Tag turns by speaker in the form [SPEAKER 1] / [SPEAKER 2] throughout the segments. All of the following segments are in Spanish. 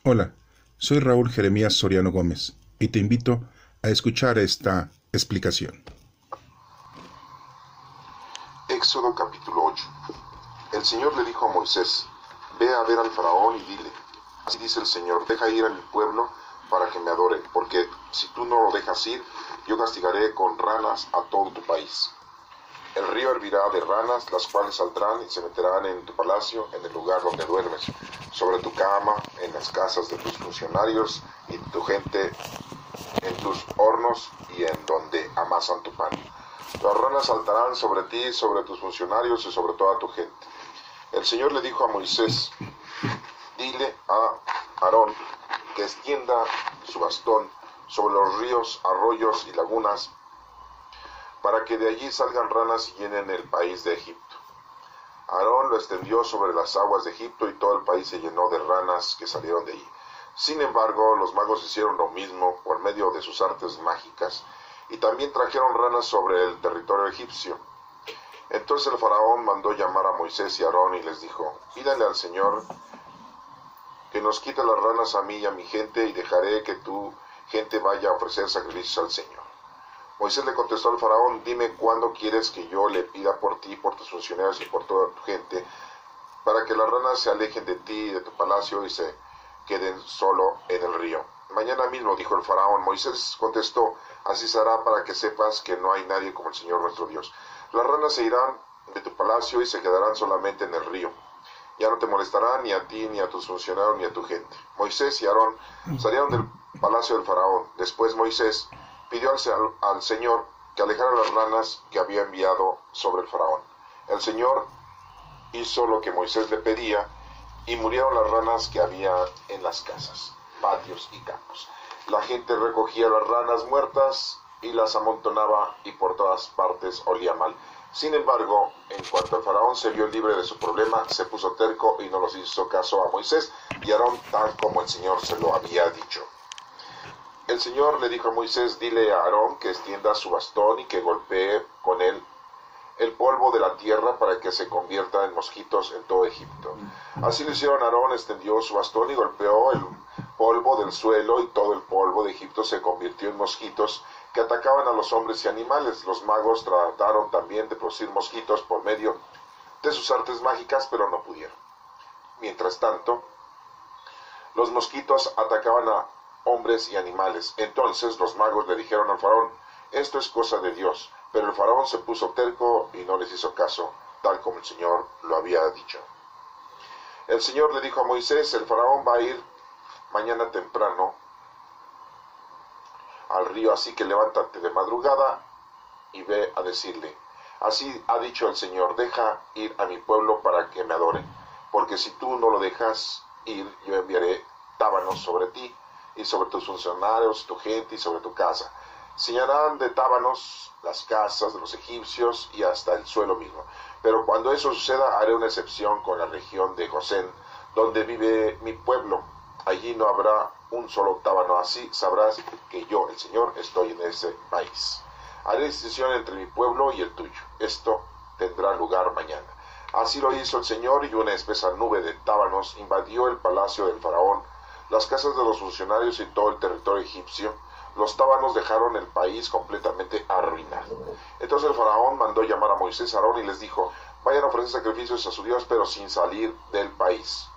[SPEAKER 1] Hola, soy Raúl Jeremías Soriano Gómez y te invito a escuchar esta explicación.
[SPEAKER 2] Éxodo capítulo 8. El Señor le dijo a Moisés: ve a ver al faraón y dile: así dice el Señor, deja ir a mi pueblo para que me adoren, porque si tú no lo dejas ir, yo castigaré con ranas a todo tu país. El río hervirá de ranas, las cuales saldrán y se meterán en tu palacio, en el lugar donde duermes, sobre tu cama, en las casas de tus funcionarios y tu gente, en tus hornos y en donde amasan tu pan. Las ranas saltarán sobre ti, sobre tus funcionarios y sobre toda tu gente. El Señor le dijo a Moisés: dile a Aarón que extienda su bastón sobre los ríos, arroyos y lagunas, para que de allí salgan ranas y llenen el país de Egipto. Aarón lo extendió sobre las aguas de Egipto y todo el país se llenó de ranas que salieron de allí. Sin embargo, los magos hicieron lo mismo por medio de sus artes mágicas y también trajeron ranas sobre el territorio egipcio. Entonces el faraón mandó llamar a Moisés y a Aarón y les dijo: pídanle al Señor que nos quite las ranas a mí y a mi gente, y dejaré que tu gente vaya a ofrecer sacrificios al Señor. Moisés le contestó al faraón: dime cuándo quieres que yo le pida por ti, por tus funcionarios y por toda tu gente, para que las ranas se alejen de ti y de tu palacio y se queden solo en el río. Mañana mismo, dijo el faraón. Moisés contestó: así será, para que sepas que no hay nadie como el Señor nuestro Dios. Las ranas se irán de tu palacio y se quedarán solamente en el río. Ya no te molestarán ni a ti, ni a tus funcionarios, ni a tu gente. Moisés y Aarón salieron del palacio del faraón. Después Moisés pidió al Señor que alejara las ranas que había enviado sobre el faraón. El Señor hizo lo que Moisés le pedía, y murieron las ranas que había en las casas, patios y campos. La gente recogía las ranas muertas y las amontonaba, y por todas partes olía mal. Sin embargo, en cuanto el faraón se vio libre de su problema, se puso terco y no los hizo caso a Moisés y a Aarón, tal como el Señor se lo había dicho. El Señor le dijo a Moisés: dile a Aarón que extienda su bastón y que golpee con él el polvo de la tierra para que se convierta en mosquitos en todo Egipto. Así lo hicieron. Aarón extendió su bastón y golpeó el polvo del suelo, y todo el polvo de Egipto se convirtió en mosquitos que atacaban a los hombres y animales. Los magos trataron también de producir mosquitos por medio de sus artes mágicas, pero no pudieron. Mientras tanto, los mosquitos atacaban a hombres y animales. Entonces los magos le dijeron al faraón: esto es cosa de Dios. Pero el faraón se puso terco y no les hizo caso, tal como el Señor lo había dicho. El Señor le dijo a Moisés: el faraón va a ir mañana temprano al río, así que levántate de madrugada y ve a decirle: así ha dicho el Señor, deja ir a mi pueblo para que me adore, porque si tú no lo dejas ir, yo enviaré tábanos sobre ti y sobre tus funcionarios, tu gente y sobre tu casa. Se llenarán de tábanos las casas de los egipcios y hasta el suelo mismo. Pero cuando eso suceda, haré una excepción con la región de Gosén, donde vive mi pueblo. Allí no habrá un solo tábano. Así sabrás que yo, el Señor, estoy en ese país. Haré distinción entre mi pueblo y el tuyo. Esto tendrá lugar mañana. Así lo hizo el Señor, y una espesa nube de tábanos invadió el palacio del faraón, las casas de los funcionarios y todo el territorio egipcio. Los tábanos dejaron el país completamente arruinado. Entonces el faraón mandó llamar a Moisés y a Aarón y les dijo: vayan a ofrecer sacrificios a su Dios, pero sin salir del país.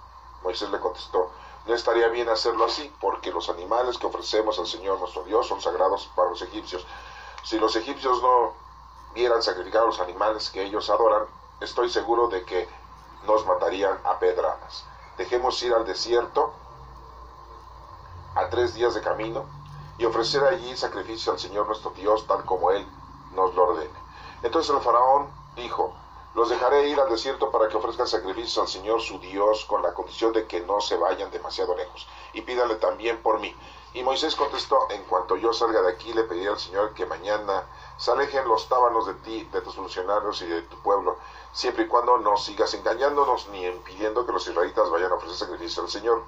[SPEAKER 2] Moisés le contestó: no estaría bien hacerlo así, porque los animales que ofrecemos al Señor nuestro Dios son sagrados para los egipcios. Si los egipcios no vieran sacrificar a los animales que ellos adoran, estoy seguro de que nos matarían a pedradas. Dejemos ir al desierto, a 3 días de camino, y ofrecer allí sacrificio al Señor nuestro Dios, tal como Él nos lo ordene. Entonces el faraón dijo: los dejaré ir al desierto para que ofrezcan sacrificios al Señor su Dios, con la condición de que no se vayan demasiado lejos, y pídale también por mí. Y Moisés contestó: en cuanto yo salga de aquí, le pediré al Señor que mañana se alejen los tábanos de ti, de tus funcionarios y de tu pueblo, siempre y cuando no sigas engañándonos ni impidiendo que los israelitas vayan a ofrecer sacrificio al Señor.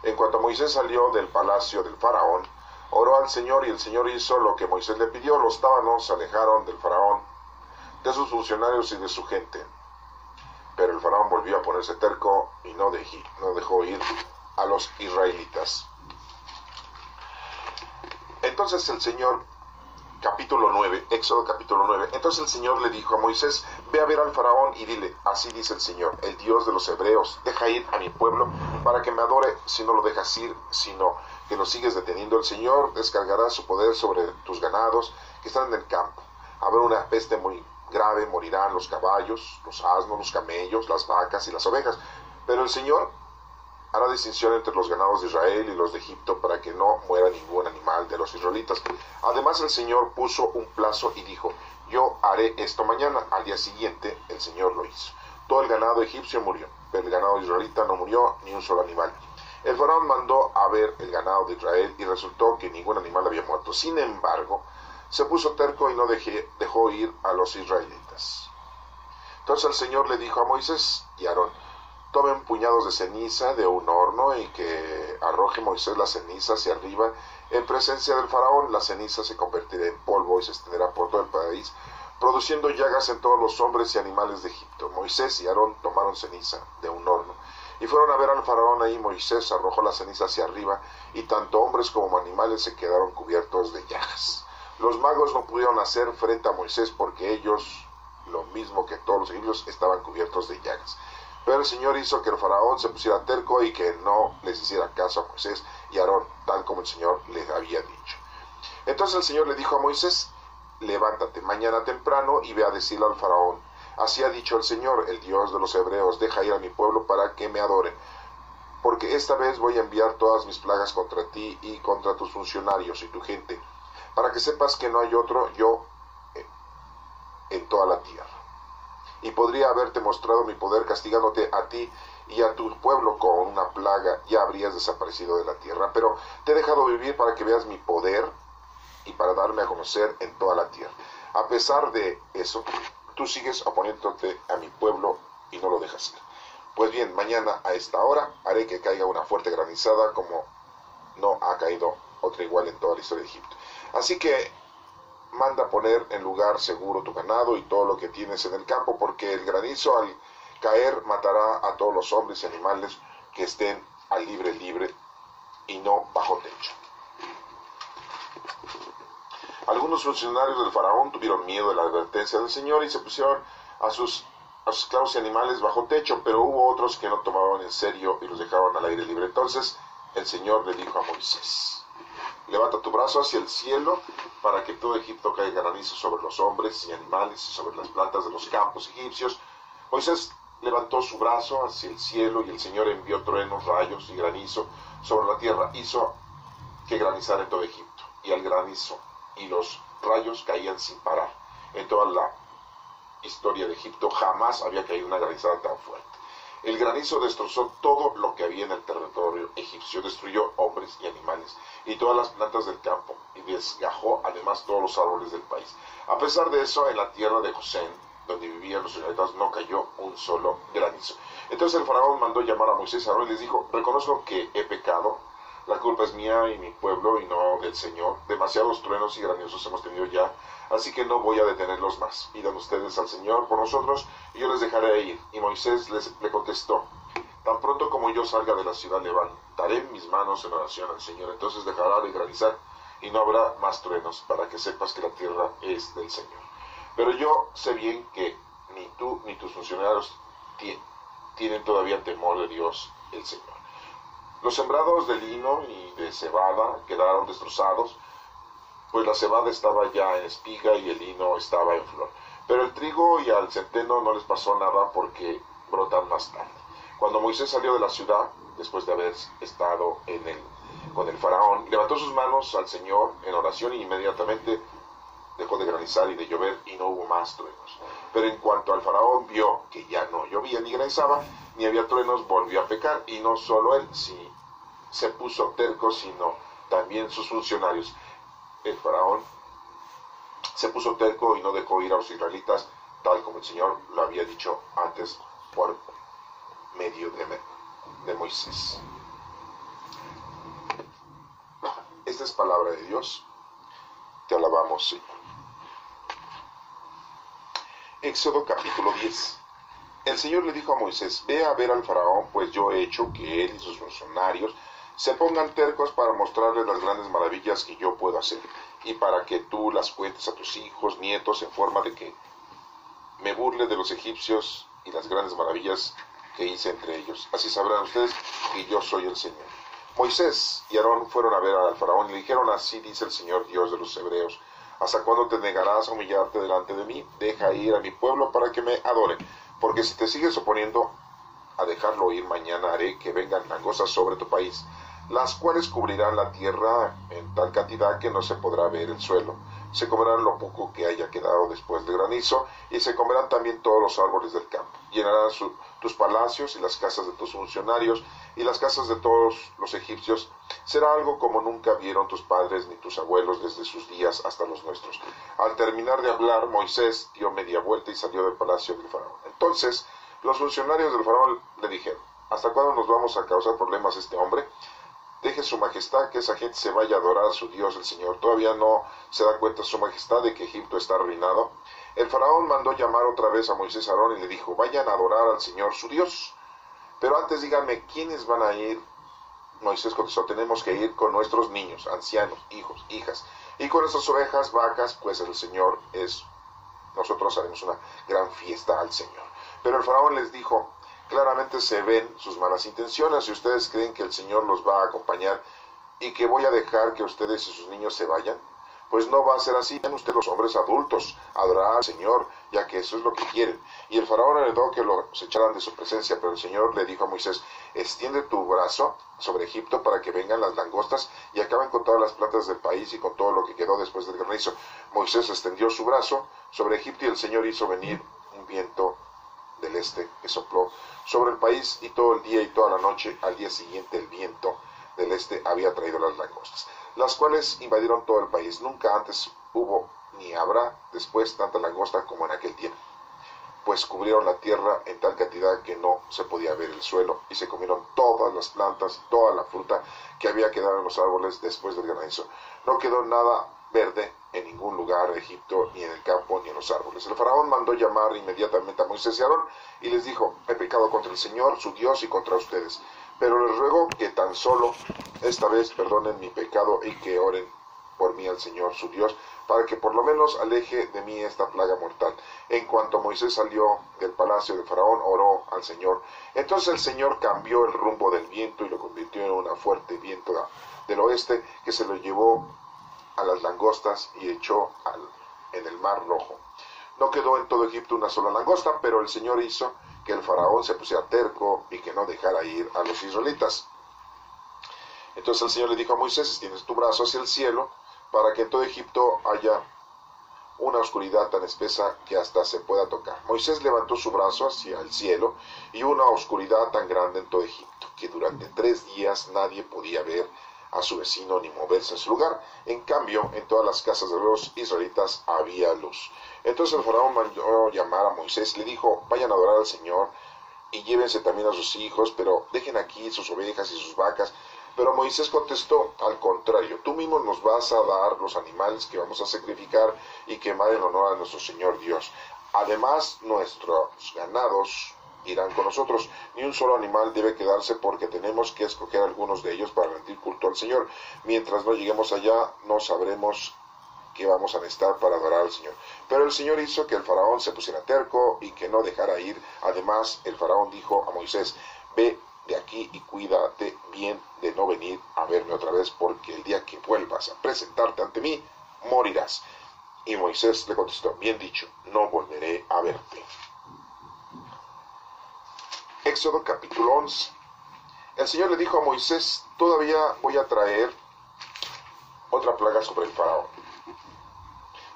[SPEAKER 2] En cuanto Moisés salió del palacio del faraón, oró al Señor, y el Señor hizo lo que Moisés le pidió. Los tábanos se alejaron del faraón, de sus funcionarios y de su gente. Pero el faraón volvió a ponerse terco y no dejó ir a los israelitas. Entonces el Señor, capítulo 9, Éxodo capítulo 9, entonces el Señor le dijo a Moisés, ve a ver al faraón y dile, así dice el Señor, el Dios de los hebreos, deja ir a mi pueblo para que me adore. Si no lo dejas ir, sino que lo sigues deteniendo, el Señor descargará su poder sobre tus ganados que están en el campo. Habrá una peste muy grave, morirán los caballos, los asnos, los camellos, las vacas y las ovejas. Pero el Señor hará distinción entre los ganados de Israel y los de Egipto para que no muera ningún animal de los israelitas. Además el Señor puso un plazo y dijo, yo haré esto mañana. Al día siguiente el Señor lo hizo. Todo el ganado egipcio murió, pero el ganado israelita no murió ni un solo animal. El faraón mandó a ver el ganado de Israel y resultó que ningún animal había muerto. Sin embargo, se puso terco y no dejó ir a los israelitas. Entonces el Señor le dijo a Moisés y a Aarón, tomen puñados de ceniza de un horno y que arroje Moisés la ceniza hacia arriba en presencia del faraón. La ceniza se convertirá en polvo y se extenderá por todo el país, produciendo llagas en todos los hombres y animales de Egipto. Moisés y Aarón tomaron ceniza de un horno y fueron a ver al faraón. Ahí Moisés arrojó la ceniza hacia arriba y tanto hombres como animales se quedaron cubiertos de llagas. Los magos no pudieron hacer frente a Moisés porque ellos, lo mismo que todos los egipcios, estaban cubiertos de llagas. Pero el Señor hizo que el faraón se pusiera terco y que no les hiciera caso a Moisés y a Aarón, tal como el Señor les había dicho. Entonces el Señor le dijo a Moisés, levántate mañana temprano y ve a decirle al faraón, así ha dicho el Señor, el Dios de los hebreos, deja ir a mi pueblo para que me adoren, porque esta vez voy a enviar todas mis plagas contra ti y contra tus funcionarios y tu gente, para que sepas que no hay otro yo en toda la tierra. Y podría haberte mostrado mi poder castigándote a ti y a tu pueblo con una plaga, ya habrías desaparecido de la tierra. Pero te he dejado vivir para que veas mi poder y para darme a conocer en toda la tierra. A pesar de eso, tú sigues oponiéndote a mi pueblo y no lo dejas ir. Pues bien, mañana a esta hora haré que caiga una fuerte granizada como no ha caído otra igual en toda la historia de Egipto. Así que manda poner en lugar seguro tu ganado y todo lo que tienes en el campo, porque el granizo al caer matará a todos los hombres y animales que estén al libre y no bajo techo. Algunos funcionarios del faraón tuvieron miedo de la advertencia del Señor y se pusieron a sus esclavos y animales bajo techo, pero hubo otros que no tomaban en serio y los dejaron al aire libre. Entonces el Señor le dijo a Moisés, levanta tu brazo hacia el cielo para que todo Egipto caiga granizo sobre los hombres y animales y sobre las plantas de los campos egipcios. Moisés levantó su brazo hacia el cielo y el Señor envió truenos, rayos y granizo sobre la tierra. Hizo que granizara en todo Egipto, y el granizo y los rayos caían sin parar. En toda la historia de Egipto jamás había caído una granizada tan fuerte. El granizo destrozó todo lo que había en el territorio egipcio, destruyó hombres y animales y todas las plantas del campo, y desgajó además todos los árboles del país. A pesar de eso, en la tierra de Gosén, donde vivían los israelitas, no cayó un solo granizo. Entonces el faraón mandó llamar a Moisés y a Aarón y les dijo, reconozco que he pecado, la culpa es mía y mi pueblo y no del Señor. Demasiados truenos y granizos hemos tenido ya, así que no voy a detenerlos más. Pidan ustedes al Señor por nosotros y yo les dejaré ir. Y Moisés le contestó, tan pronto como yo salga de la ciudad levantaré mis manos en oración al Señor, entonces dejará de granizar y no habrá más truenos, para que sepas que la tierra es del Señor. Pero yo sé bien que ni tú ni tus funcionarios tienen todavía temor de Dios el Señor. Los sembrados de lino y de cebada quedaron destrozados, pues la cebada estaba ya en espiga y el lino estaba en flor. Pero el trigo y al centeno no les pasó nada porque brotan más tarde. Cuando Moisés salió de la ciudad, después de haber estado con el faraón, levantó sus manos al Señor en oración y inmediatamente dejó de granizar y de llover y no hubo más truenos. Pero en cuanto al faraón vio que ya no llovía ni granizaba, ni había truenos, volvió a pecar, y no solo él se puso terco, sino también sus funcionarios. El faraón se puso terco y no dejó ir a los israelitas, tal como el Señor lo había dicho antes por medio de Moisés. Esta es palabra de Dios. Te alabamos, Señor. Éxodo capítulo 10. El Señor le dijo a Moisés, ve a ver al faraón, pues yo he hecho que él y sus funcionarios se pongan tercos para mostrarles las grandes maravillas que yo puedo hacer, y para que tú las cuentes a tus hijos, nietos, en forma de que me burle de los egipcios y las grandes maravillas que hice entre ellos. Así sabrán ustedes que yo soy el Señor. Moisés y Aarón fueron a ver al faraón y le dijeron, así dice el Señor Dios de los hebreos, ¿hasta cuándo te negarás a humillarte delante de mí? Deja ir a mi pueblo para que me adore, porque si te sigues oponiendo a dejarlo ir, mañana haré que vengan langostas sobre tu país, las cuales cubrirán la tierra en tal cantidad que no se podrá ver el suelo. Se comerán lo poco que haya quedado después del granizo, y se comerán también todos los árboles del campo. Llenarán tus palacios y las casas de tus funcionarios, y las casas de todos los egipcios. Será algo como nunca vieron tus padres ni tus abuelos desde sus días hasta los nuestros. Al terminar de hablar, Moisés dio media vuelta y salió del palacio del faraón. Entonces los funcionarios del faraón le dijeron, ¿hasta cuándo nos vamos a causar problemas a este hombre? Deje su majestad que esa gente se vaya a adorar a su Dios el Señor. ¿Todavía no se da cuenta su majestad de que Egipto está arruinado? El faraón mandó llamar otra vez a Moisés y Aarón y le dijo, vayan a adorar al Señor su Dios. Pero antes díganme, ¿quiénes van a ir? Moisés contestó, tenemos que ir con nuestros niños, ancianos, hijos, hijas, y con nuestras ovejas, vacas, pues el Señor es, nosotros haremos una gran fiesta al Señor. Pero el faraón les dijo, claramente se ven sus malas intenciones, si ustedes creen que el Señor los va a acompañar y que voy a dejar que ustedes y sus niños se vayan, pues no va a ser así. Ven ustedes los hombres adultos a adorar al Señor, ya que eso es lo que quieren. Y el faraón heredó que los echaran de su presencia, pero el Señor le dijo a Moisés, extiende tu brazo sobre Egipto para que vengan las langostas y acaben con todas las plantas del país y con todo lo que quedó después del granizo. Moisés extendió su brazo sobre Egipto y el Señor hizo venir un viento del este que sopló sobre el país, y todo el día y toda la noche, al día siguiente, el viento del este había traído las langostas, las cuales invadieron todo el país. Nunca antes hubo ni habrá después tanta langosta como en aquel tiempo, pues cubrieron la tierra en tal cantidad que no se podía ver el suelo, y se comieron todas las plantas, toda la fruta que había quedado en los árboles después del granizo. No quedó nada verde en ningún lugar de Egipto, ni en el campo, ni en los árboles. El faraón mandó llamar inmediatamente a Moisés y Aarón y les dijo, he pecado contra el Señor, su Dios, y contra ustedes, pero les ruego que tan solo esta vez perdonen mi pecado y que oren por mí al Señor, su Dios, para que por lo menos aleje de mí esta plaga mortal. En cuanto Moisés salió del palacio de Faraón, oró al Señor. Entonces el Señor cambió el rumbo del viento y lo convirtió en un fuerte viento del oeste que se lo llevó a las langostas y echó en el mar Rojo. No quedó en todo Egipto una sola langosta, pero el Señor hizo que el faraón se pusiera terco y que no dejara ir a los israelitas. Entonces el Señor le dijo a Moisés, extiende tu brazo hacia el cielo, para que en todo Egipto haya una oscuridad tan espesa que hasta se pueda tocar. Moisés levantó su brazo hacia el cielo, y una oscuridad tan grande en todo Egipto, que durante 3 días nadie podía ver a su vecino ni moverse en su lugar. En cambio, en todas las casas de los israelitas había luz. Entonces el faraón mandó llamar a Moisés y le dijo, vayan a adorar al Señor y llévense también a sus hijos, pero dejen aquí sus ovejas y sus vacas. Pero Moisés contestó, al contrario, tú mismo nos vas a dar los animales que vamos a sacrificar y quemar en honor a nuestro Señor Dios. Además, nuestros ganados irán con nosotros. Ni un solo animal debe quedarse, porque tenemos que escoger algunos de ellos para rendir culto al Señor. Mientras no lleguemos allá, no sabremos qué vamos a necesitar para adorar al Señor. Pero el Señor hizo que el faraón se pusiera terco y que no dejara ir. Además, el faraón dijo a Moisés, ve de aquí y cuídate bien de no venir a verme otra vez, porque el día que vuelvas a presentarte ante mí, morirás. Y Moisés le contestó, bien dicho, no volveré a verte. Éxodo capítulo 11. El Señor le dijo a Moisés, todavía voy a traer otra plaga sobre el faraón.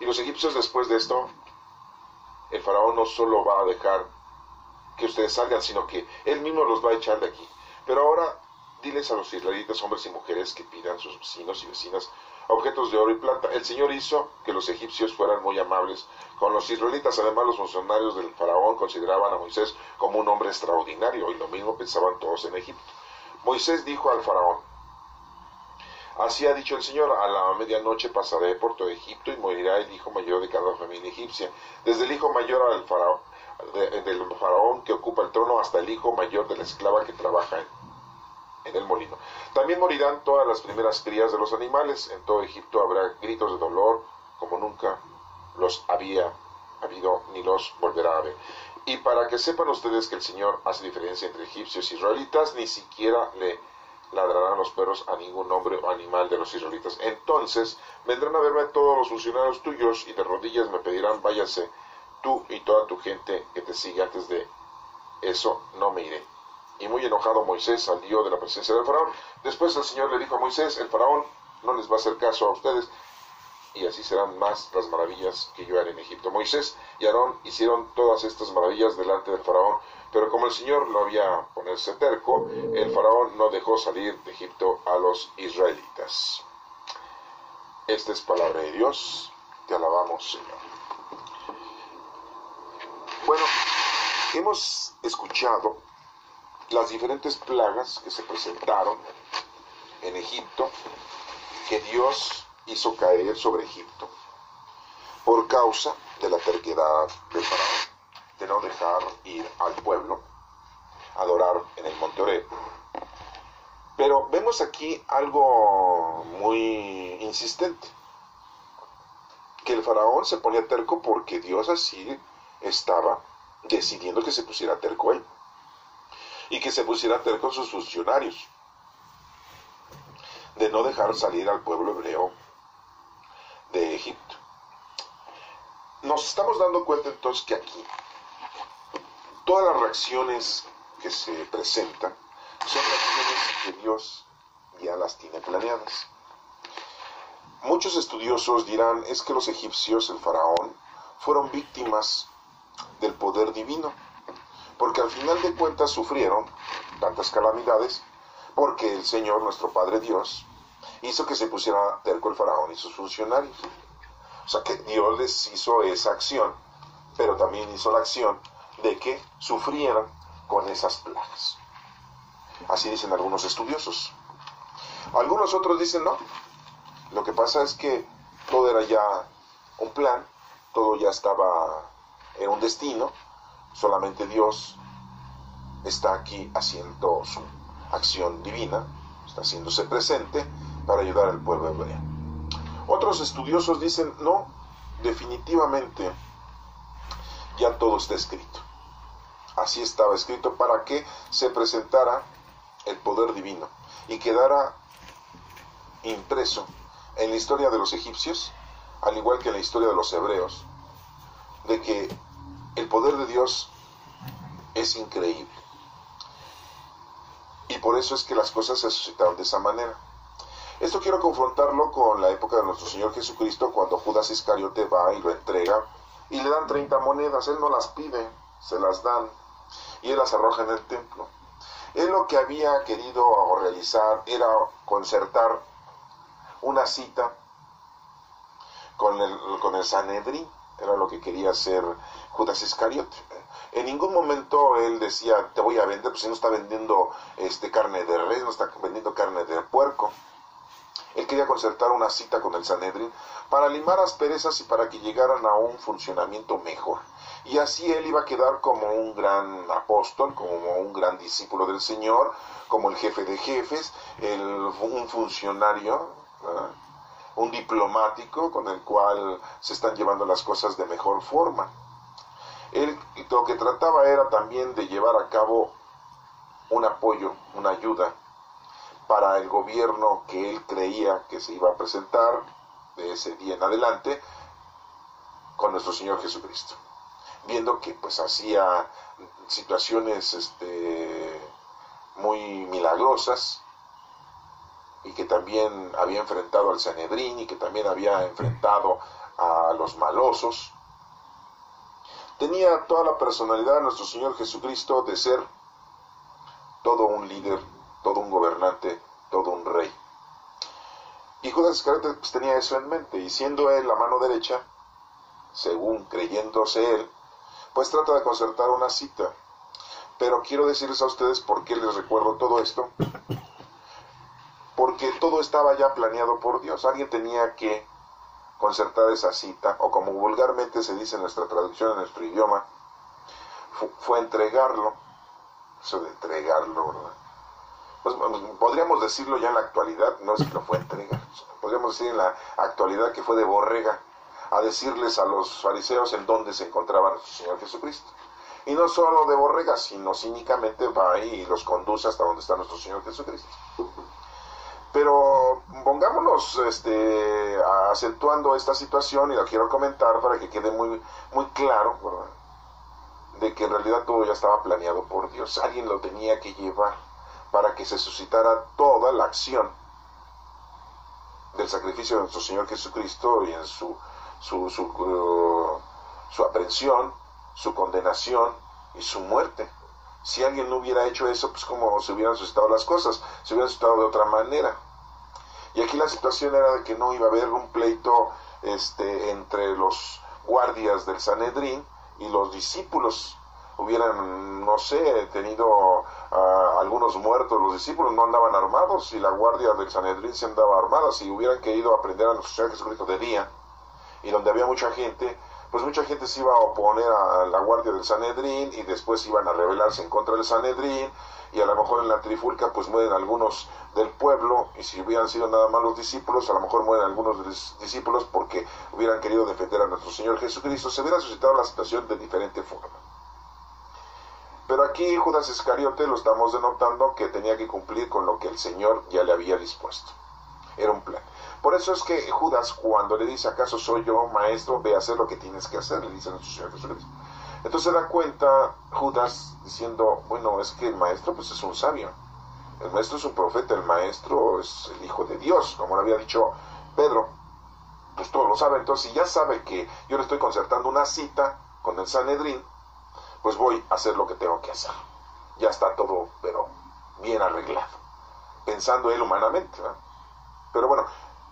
[SPEAKER 2] Y los egipcios, después de esto, el faraón no solo va a dejar que ustedes salgan, sino que él mismo los va a echar de aquí. Pero ahora diles a los israelitas, hombres y mujeres, que pidan a sus vecinos y vecinas objetos de oro y plata. El Señor hizo que los egipcios fueran muy amables con los israelitas. Además, los funcionarios del faraón consideraban a Moisés como un hombre extraordinario, y lo mismo pensaban todos en Egipto. Moisés dijo al faraón, así ha dicho el Señor, a la medianoche pasaré por todo Egipto y morirá el hijo mayor de cada familia egipcia, desde el hijo mayor del faraón que ocupa el trono hasta el hijo mayor de la esclava que trabaja en el molino. También morirán todas las primeras crías de los animales. En todo Egipto habrá gritos de dolor como nunca los había habido ni los volverá a haber. Y para que sepan ustedes que el Señor hace diferencia entre egipcios e israelitas, ni siquiera le ladrarán los perros a ningún hombre o animal de los israelitas. Entonces vendrán a verme todos los funcionarios tuyos y de rodillas me pedirán, váyase tú y toda tu gente que te sigue, antes de eso no me iré. Y muy enojado Moisés salió de la presencia del faraón. Después el Señor le dijo a Moisés, el faraón no les va a hacer caso a ustedes, y así serán más las maravillas que yo haré en Egipto. Moisés y Aarón hicieron todas estas maravillas delante del faraón, pero como el Señor lo había ponerse terco, el faraón no dejó salir de Egipto a los israelitas. Esta es palabra de Dios. Te alabamos, Señor. Bueno, hemos escuchado las diferentes plagas que se presentaron en Egipto, que Dios hizo caer sobre Egipto por causa de la terquedad del faraón de no dejar ir al pueblo a adorar en el monte Oreb. Pero vemos aquí algo muy insistente, que el faraón se ponía terco porque Dios así estaba decidiendo que se pusiera terco él y que se pusiera terco sus funcionarios de no dejar salir al pueblo hebreo de Egipto. Nos estamos dando cuenta entonces que aquí todas las reacciones que se presentan son reacciones que Dios ya las tiene planeadas. Muchos estudiosos dirán, es que los egipcios, el faraón, fueron víctimas del poder divino, porque al final de cuentas sufrieron tantas calamidades porque el Señor, nuestro Padre Dios, hizo que se pusiera terco el faraón y sus funcionarios. O sea que Dios les hizo esa acción, pero también hizo la acción de que sufrieran con esas plagas. Así dicen algunos estudiosos. Algunos otros dicen no. Lo que pasa es que todo era ya un plan, todo ya estaba en un destino, solamente Dios está aquí haciendo su acción divina, está haciéndose presente para ayudar al pueblo hebreo. Otros estudiosos dicen, no, definitivamente ya todo está escrito. Así estaba escrito para que se presentara el poder divino y quedara impreso en la historia de los egipcios, al igual que en la historia de los hebreos, de que el poder de Dios es increíble. Y por eso es que las cosas se suscitaron de esa manera. Esto quiero confrontarlo con la época de nuestro Señor Jesucristo, cuando Judas Iscariote va y lo entrega, y le dan 30 monedas, él no las pide, se las dan, y él las arroja en el templo. Él lo que había querido realizar era concertar una cita con el Sanedrín, era lo que quería hacer Judas Iscariote. En ningún momento él decía, te voy a vender, pues si no está vendiendo carne de res, no está vendiendo carne de puerco. Él quería concertar una cita con el Sanedrín para limar asperezas y para que llegaran a un funcionamiento mejor. Y así él iba a quedar como un gran apóstol, como un gran discípulo del Señor, como el jefe de jefes, un funcionario, un diplomático con el cual se están llevando las cosas de mejor forma. Él lo que trataba era también de llevar a cabo un apoyo, una ayuda para el gobierno que él creía que se iba a presentar de ese día en adelante con nuestro Señor Jesucristo, viendo que pues hacía situaciones muy milagrosas, y que también había enfrentado al Sanedrín y que también había enfrentado a los malosos. Tenía toda la personalidad de nuestro Señor Jesucristo de ser todo un líder, todo un gobernante, todo un rey. Y Judas Iscariote pues tenía eso en mente, y siendo él la mano derecha, según creyéndose él, pues trata de concertar una cita. Pero quiero decirles a ustedes por qué les recuerdo todo esto. Porque todo estaba ya planeado por Dios. Alguien tenía que concertar esa cita, o como vulgarmente se dice en nuestra traducción, en nuestro idioma, fue entregarlo. Eso de entregarlo, ¿verdad? Pues, podríamos decirlo ya en la actualidad, no es que lo fue a entregar, podríamos decir en la actualidad que fue de borrega a decirles a los fariseos en dónde se encontraba nuestro Señor Jesucristo. Y no solo de borrega, sino cínicamente va ahí y los conduce hasta donde está nuestro Señor Jesucristo. Pero pongámonos acentuando esta situación, y la quiero comentar para que quede muy, muy claro, ¿verdad?, de que en realidad todo ya estaba planeado por Dios. Alguien lo tenía que llevar para que se suscitara toda la acción del sacrificio de nuestro Señor Jesucristo y en su aprehensión, su condenación y su muerte. Si alguien no hubiera hecho eso, pues como se hubieran suscitado las cosas, se hubieran suscitado de otra manera. Y aquí la situación era de que no iba a haber un pleito entre los guardias del Sanedrín y los discípulos. Hubieran, no sé, tenido algunos muertos. Los discípulos no andaban armados y la guardia del Sanedrín se andaba armada. Si hubieran querido aprender a nuestro Señor Jesucristo de día, y donde había mucha gente, pues mucha gente se iba a oponer a la guardia del Sanedrín y después iban a rebelarse en contra del Sanedrín, y a lo mejor en la trifulca pues mueren algunos del pueblo, y si hubieran sido nada más los discípulos, a lo mejor mueren algunos de los discípulos porque hubieran querido defender a nuestro Señor Jesucristo. Se hubiera suscitado la situación de diferente forma. Pero aquí Judas Iscariote lo estamos denotando que tenía que cumplir con lo que el Señor ya le había dispuesto. Era un plan. Por eso es que Judas, cuando le dice, ¿acaso soy yo, maestro? Ve a hacer lo que tienes que hacer, le dice a nuestro Señor Jesucristo. Entonces se da cuenta Judas diciendo, bueno, es que el maestro pues es un sabio. El maestro es un profeta, el maestro es el Hijo de Dios, como lo había dicho Pedro. Pues todo lo sabe. Entonces, si ya sabe que yo le estoy concertando una cita con el Sanedrín, pues voy a hacer lo que tengo que hacer. Ya está todo, pero bien arreglado. Pensando él humanamente, ¿verdad? Pero bueno,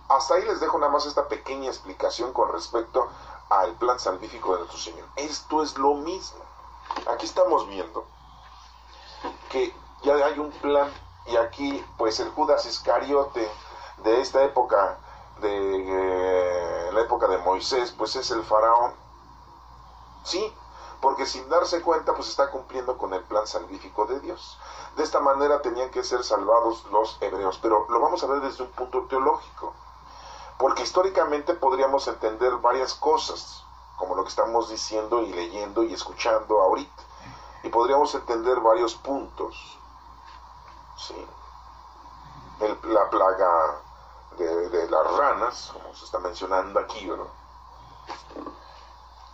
[SPEAKER 2] hasta ahí les dejo nada más esta pequeña explicación con respecto al plan salvífico de nuestro Señor. Esto es lo mismo. Aquí estamos viendo que ya hay un plan, y aquí pues el Judas Iscariote de esta época, la época de Moisés, pues es el faraón. Sí, porque sin darse cuenta pues está cumpliendo con el plan salvífico de Dios. De esta manera tenían que ser salvados los hebreos, pero lo vamos a ver desde un punto teológico, porque históricamente podríamos entender varias cosas, como lo que estamos diciendo y leyendo y escuchando ahorita, y podríamos entender varios puntos, ¿sí? La plaga de las ranas, como se está mencionando aquí, ¿no?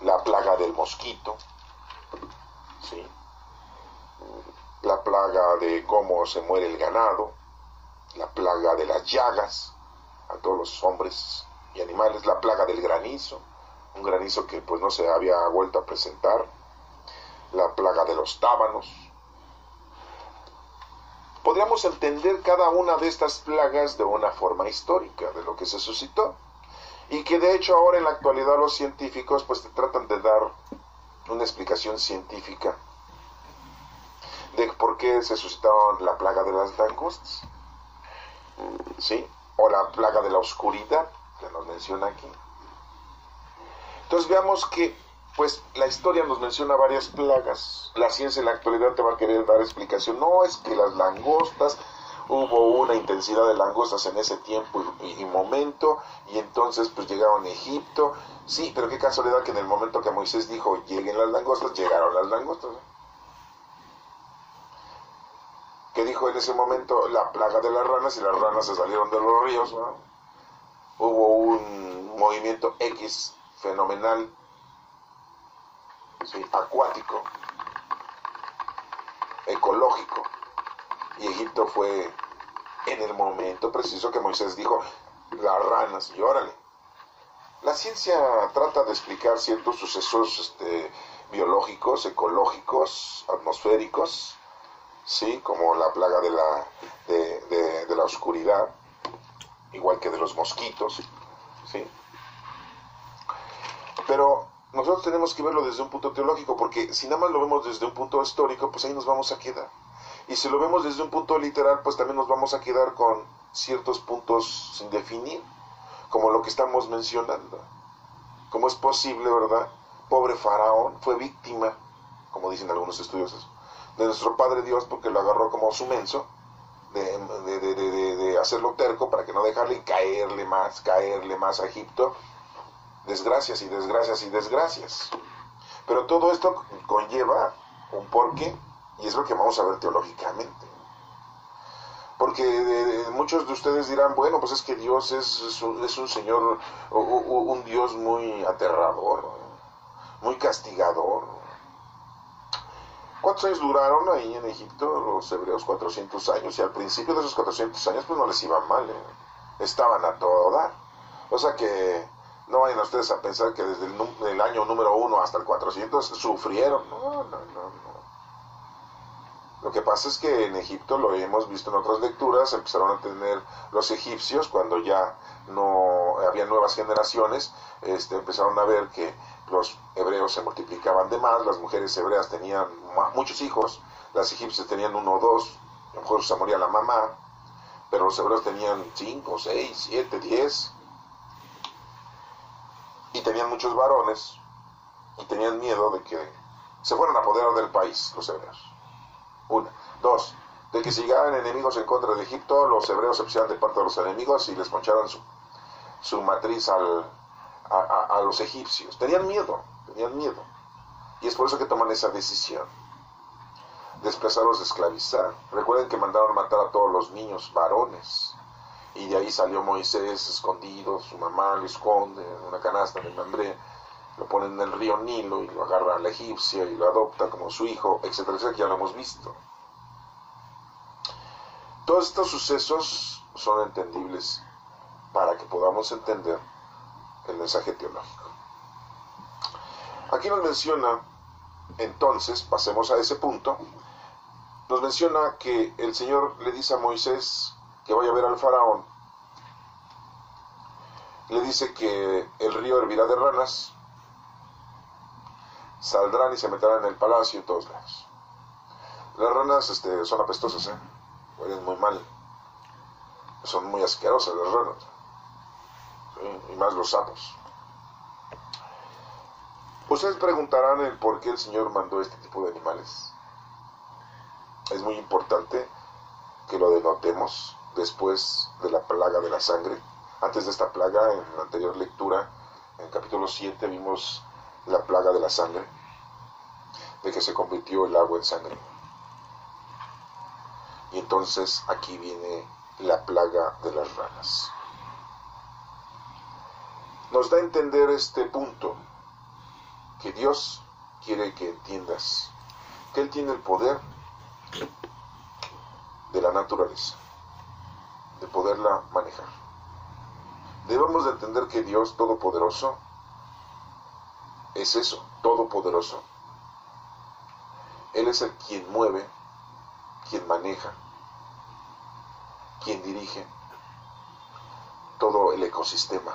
[SPEAKER 2] La plaga del mosquito, ¿sí? La plaga de cómo se muere el ganado, la plaga de las llagas a todos los hombres y animales, la plaga del granizo, un granizo que pues no se había vuelto a presentar, la plaga de los tábanos. Podríamos entender cada una de estas plagas de una forma histórica, de lo que se suscitó, y que de hecho ahora en la actualidad los científicos pues te tratan de dar una explicación científica de por qué se suscitaron la plaga de las langostas, ¿sí? O la plaga de la oscuridad, que nos menciona aquí. Entonces veamos que pues la historia nos menciona varias plagas. La ciencia en la actualidad te va a querer dar explicación. No, es que las langostas, hubo una intensidad de langostas en ese tiempo y momento, y entonces pues llegaron a Egipto. Sí, pero qué casualidad que en el momento que Moisés dijo lleguen las langostas, llegaron las langostas, ¿no? Que dijo en ese momento la plaga de las ranas, y las ranas se salieron de los ríos, ¿no? Hubo un movimiento X fenomenal, ¿sí? Acuático, ecológico, y Egipto fue en el momento preciso que Moisés dijo las ranas, y órale. La ciencia trata de explicar ciertos sucesos biológicos, ecológicos, atmosféricos, sí, como la plaga de la oscuridad, igual que de los mosquitos, sí. Pero nosotros tenemos que verlo desde un punto teológico, porque si nada más lo vemos desde un punto histórico, pues ahí nos vamos a quedar. Y si lo vemos desde un punto literal, pues también nos vamos a quedar con ciertos puntos sin definir, como lo que estamos mencionando. ¿Cómo es posible, verdad? Pobre faraón, fue víctima como dicen algunos estudiosos, de nuestro Padre Dios, porque lo agarró como su menso, de hacerlo terco para que no dejarle caerle más a Egipto. Desgracias y desgracias y desgracias. Pero todo esto conlleva un porqué, y es lo que vamos a ver teológicamente. Porque muchos de ustedes dirán, bueno, pues es que Dios es un Señor, un Dios muy aterrador, muy castigador. ¿Cuántos años duraron ahí en Egipto los hebreos? 400 años, y al principio de esos 400 años pues no les iba mal, estaban a todo dar. O sea que no vayan ustedes a pensar que desde el año número 1 hasta el 400 sufrieron. No. Lo que pasa es que en Egipto, lo hemos visto en otras lecturas, empezaron a tener los egipcios, cuando ya no había nuevas generaciones, empezaron a ver que los hebreos se multiplicaban de más, las mujeres hebreas tenían muchos hijos, las egipcias tenían 1 o 2, a lo mejor se moría la mamá, pero los hebreos tenían 5, 6, 7, 10, y tenían muchos varones, y tenían miedo de que se fueran a apoderar del país, los hebreos. 1. 2. De que si llegaran enemigos en contra de Egipto, los hebreos se pusieran de parte de los enemigos y les poncharan su matriz a los egipcios. Tenían miedo. Y es por eso que toman esa decisión. Desplazarlos, de esclavizar. Recuerden que mandaron matar a todos los niños varones. Y de ahí salió Moisés escondido, su mamá lo esconde en una canasta de mambré, lo ponen en el río Nilo y lo agarra a la egipcia y lo adopta como su hijo, etcétera, etcétera, que ya lo hemos visto. Todos estos sucesos son entendibles para que podamos entender el mensaje teológico. Aquí nos menciona, entonces, pasemos a ese punto, nos menciona que el Señor le dice a Moisés que vaya a ver al faraón, le dice que el río hervirá de ranas, saldrán y se meterán en el palacio y en todos lados. Las ranas son apestosas, huelen muy mal, son muy asquerosas las ranas, ¿sí? Y más los sapos. Ustedes preguntarán el por qué el Señor mandó este tipo de animales. Es muy importante que lo denotemos después de la plaga de la sangre. Antes de esta plaga, en la anterior lectura, en el capítulo 7, vimos la plaga de la sangre, de que se convirtió el agua en sangre. Y entonces aquí viene la plaga de las ranas. Nos da a entender este punto, que Dios quiere que entiendas que Él tiene el poder de la naturaleza, de poderla manejar. Debemos de entender que Dios Todopoderoso es eso, todopoderoso. Él es el quien mueve, quien maneja, quien dirige todo el ecosistema,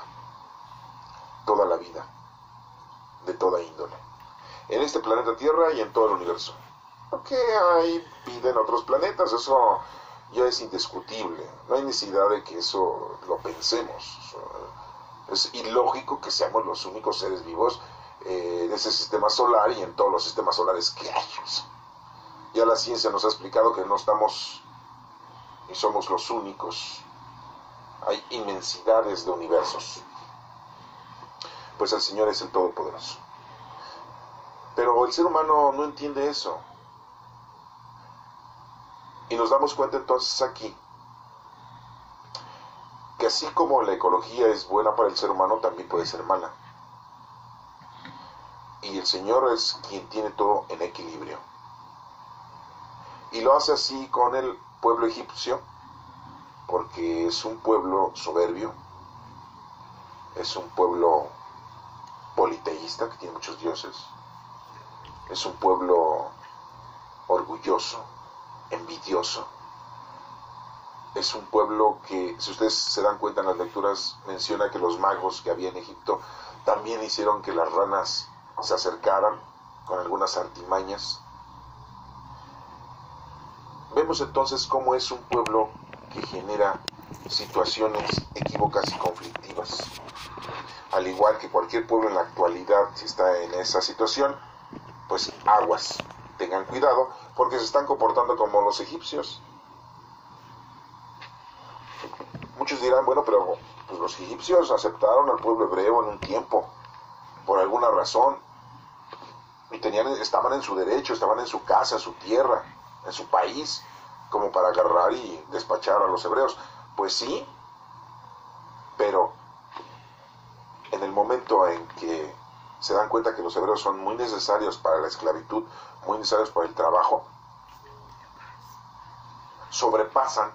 [SPEAKER 2] toda la vida, de toda índole, en este planeta Tierra y en todo el universo. Porque hay vida en otros planetas, eso ya es indiscutible, no hay necesidad de que eso lo pensemos. Es ilógico que seamos los únicos seres vivos en ese sistema solar y en todos los sistemas solares que hay. Ya la ciencia nos ha explicado que no estamos y somos los únicos. Hay inmensidades de universos. Pues el Señor es el Todopoderoso. Pero el ser humano no entiende eso. Y nos damos cuenta entonces aquí que así como la ecología es buena para el ser humano, también puede ser mala. Y el Señor es quien tiene todo en equilibrio. Y lo hace así con el pueblo egipcio, porque es un pueblo soberbio, es un pueblo politeísta que tiene muchos dioses, es un pueblo orgulloso, envidioso, es un pueblo que, si ustedes se dan cuenta en las lecturas, menciona que los magos que había en Egipto también hicieron que las ranas se acercaran con algunas artimañas. Vemos entonces cómo es un pueblo que genera situaciones equívocas y conflictivas. Al igual que cualquier pueblo en la actualidad, si está en esa situación, pues aguas, tengan cuidado, porque se están comportando como los egipcios. Muchos dirán, bueno, pero pues los egipcios aceptaron al pueblo hebreo en un tiempo, por alguna razón, y estaban en su derecho, estaban en su casa, en su tierra, en su país, como para agarrar y despachar a los hebreos. Pues sí, pero en el momento en que se dan cuenta que los hebreos son muy necesarios para la esclavitud, muy necesarios para el trabajo, sobrepasan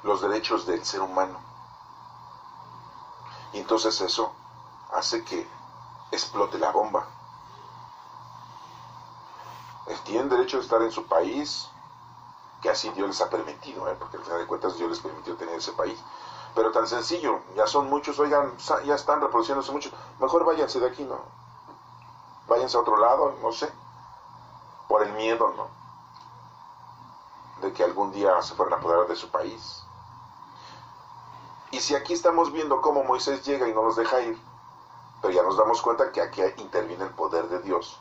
[SPEAKER 2] los derechos del ser humano. Y entonces eso hace que explote la bomba. Tienen derecho de estar en su país, que así Dios les ha permitido, porque al final de cuentas Dios les permitió tener ese país. Pero tan sencillo, ya son muchos, oigan, ya están reproduciéndose muchos, mejor váyanse de aquí, ¿no? Váyanse a otro lado, no sé, por el miedo, ¿no? De que algún día se fueran a apoderar de su país. Y si aquí estamos viendo cómo Moisés llega y no los deja ir, pero ya nos damos cuenta que aquí interviene el poder de Dios.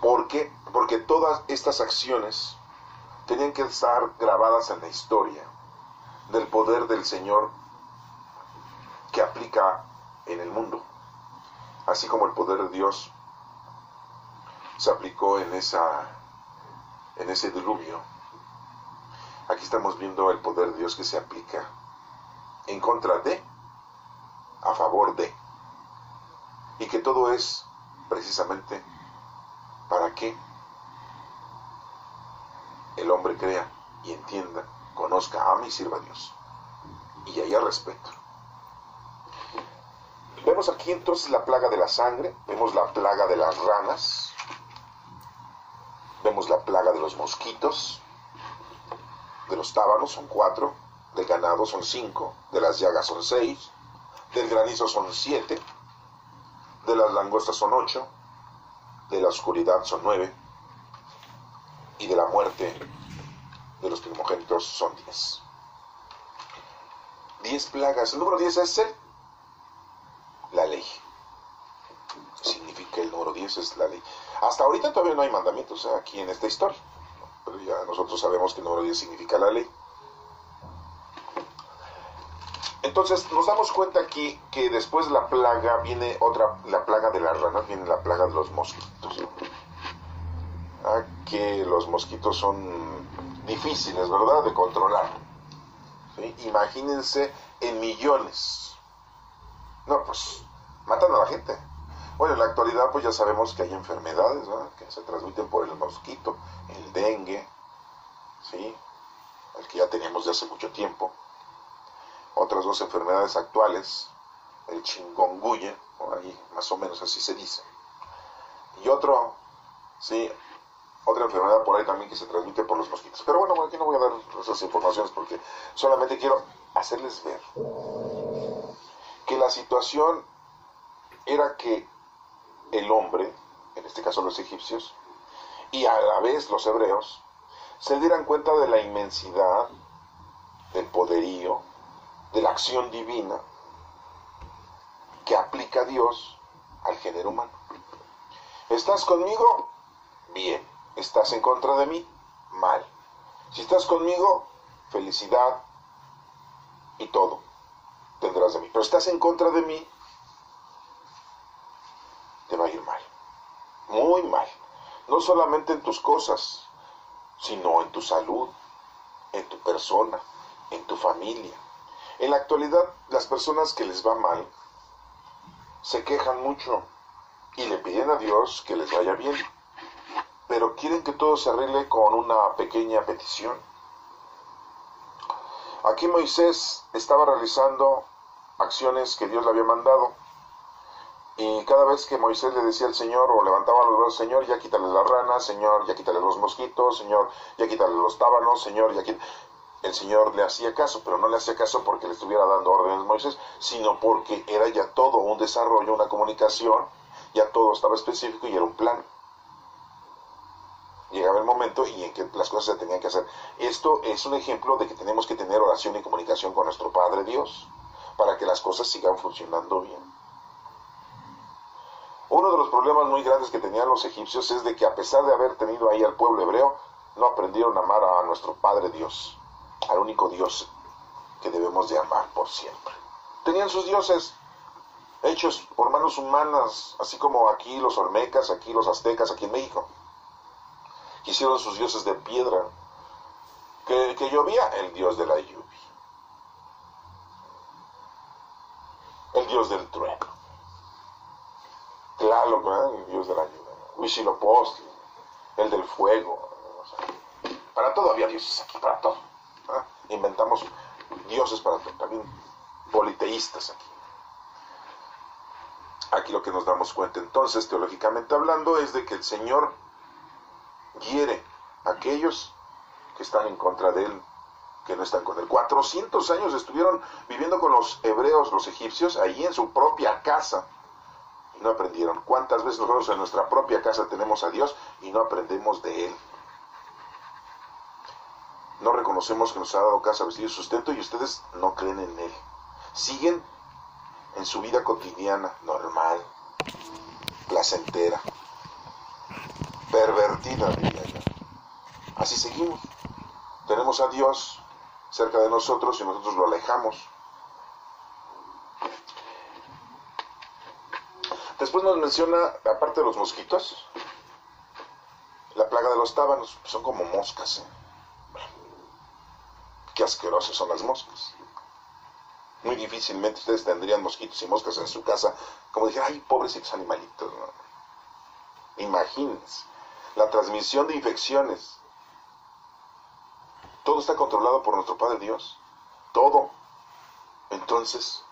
[SPEAKER 2] ¿Por qué? Porque todas estas acciones tenían que estar grabadas en la historia del poder del Señor que aplica en el mundo, así como el poder de Dios se aplicó en ese diluvio. Aquí estamos viendo el poder de Dios que se aplica en contra de, a favor de, y que todo es precisamente para que el hombre crea y entienda, conozca, ame y sirva a Dios, y haya respeto. Vemos aquí entonces la plaga de la sangre, vemos la plaga de las ranas, vemos la plaga de los mosquitos, de los tábanos son 4, del ganado son 5, de las llagas son 6, del granizo son 7, de las langostas son 8, de la oscuridad son 9, y de la muerte de los primogénitos son 10. 10 plagas. El número 10 es la ley. Significa el número 10 es la ley. Hasta ahorita todavía no hay mandamientos aquí en esta historia, pero ya nosotros sabemos que el número 10 significa la ley. Entonces nos damos cuenta aquí que después de la plaga viene la plaga de las ranas, viene la plaga de los mosquitos. Que los mosquitos son difíciles, ¿verdad?, de controlar. ¿Sí? Imagínense en millones. No, pues matan a la gente. Bueno, en la actualidad pues ya sabemos que hay enfermedades, ¿verdad?, que se transmiten por el mosquito, el dengue, ¿sí?, el que ya teníamos de hace mucho tiempo. Otras 2 enfermedades actuales, el chikungunya, por ahí más o menos así se dice, y otra enfermedad por ahí también que se transmite por los mosquitos. Pero bueno, aquí no voy a dar esas informaciones porque solamente quiero hacerles ver que la situación era que el hombre, en este caso los egipcios, y a la vez los hebreos, se dieran cuenta de la inmensidad, del poderío, de la acción divina que aplica Dios al género humano. ¿Estás conmigo? Bien. ¿Estás en contra de mí? Mal. Si estás conmigo, felicidad y todo tendrás de mí. Pero estás en contra de mí, te va a ir mal. Muy mal. No solamente en tus cosas, sino en tu salud, en tu persona, en tu familia. En la actualidad, las personas que les va mal se quejan mucho y le piden a Dios que les vaya bien, pero quieren que todo se arregle con una pequeña petición. Aquí Moisés estaba realizando acciones que Dios le había mandado, y cada vez que Moisés le decía al Señor, o levantaba los brazos, Señor, ya quítale las ranas, Señor, ya quítale los mosquitos, Señor, ya quítale los tábanos, Señor, ya quítale... El Señor le hacía caso, pero no le hacía caso porque le estuviera dando órdenes a Moisés, sino porque era ya todo un desarrollo, una comunicación, ya todo estaba específico y era un plan. Llegaba el momento y en que las cosas se tenían que hacer. Esto es un ejemplo de que tenemos que tener oración y comunicación con nuestro Padre Dios, para que las cosas sigan funcionando bien. Uno de los problemas muy grandes que tenían los egipcios es de que a pesar de haber tenido ahí al pueblo hebreo, no aprendieron a amar a nuestro Padre Dios, al único Dios que debemos de amar por siempre. Tenían sus dioses hechos por manos humanas, así como aquí los olmecas, aquí los aztecas, aquí en México. Hicieron sus dioses de piedra, que llovía, el dios de la lluvia, el dios del trueno, Tlaloc, el dios de la lluvia, Huitzilopochtli, el del fuego. O sea, para todo había dioses aquí, para todo. Inventamos dioses para todo, también politeístas aquí. Aquí lo que nos damos cuenta entonces, teológicamente hablando, es de que el Señor hiere a aquellos que están en contra de Él, que no están con Él. 400 años estuvieron viviendo con los hebreos, los egipcios, ahí en su propia casa, y no aprendieron. ¿Cuántas veces nosotros en nuestra propia casa tenemos a Dios y no aprendemos de Él? No reconocemos que nos ha dado casa, vestido y sustento, y ustedes no creen en Él. Siguen en su vida cotidiana, normal, placentera, pervertida, diría yo. Así seguimos. Tenemos a Dios cerca de nosotros y nosotros lo alejamos. Después nos menciona, aparte de los mosquitos, la plaga de los tábanos. Son como moscas, Qué asquerosas son las moscas. Muy difícilmente ustedes tendrían mosquitos y moscas en su casa, como dije, ay, pobrecitos animalitos, ¿no? Imagínense, la transmisión de infecciones. Todo está controlado por nuestro Padre Dios, todo. Entonces,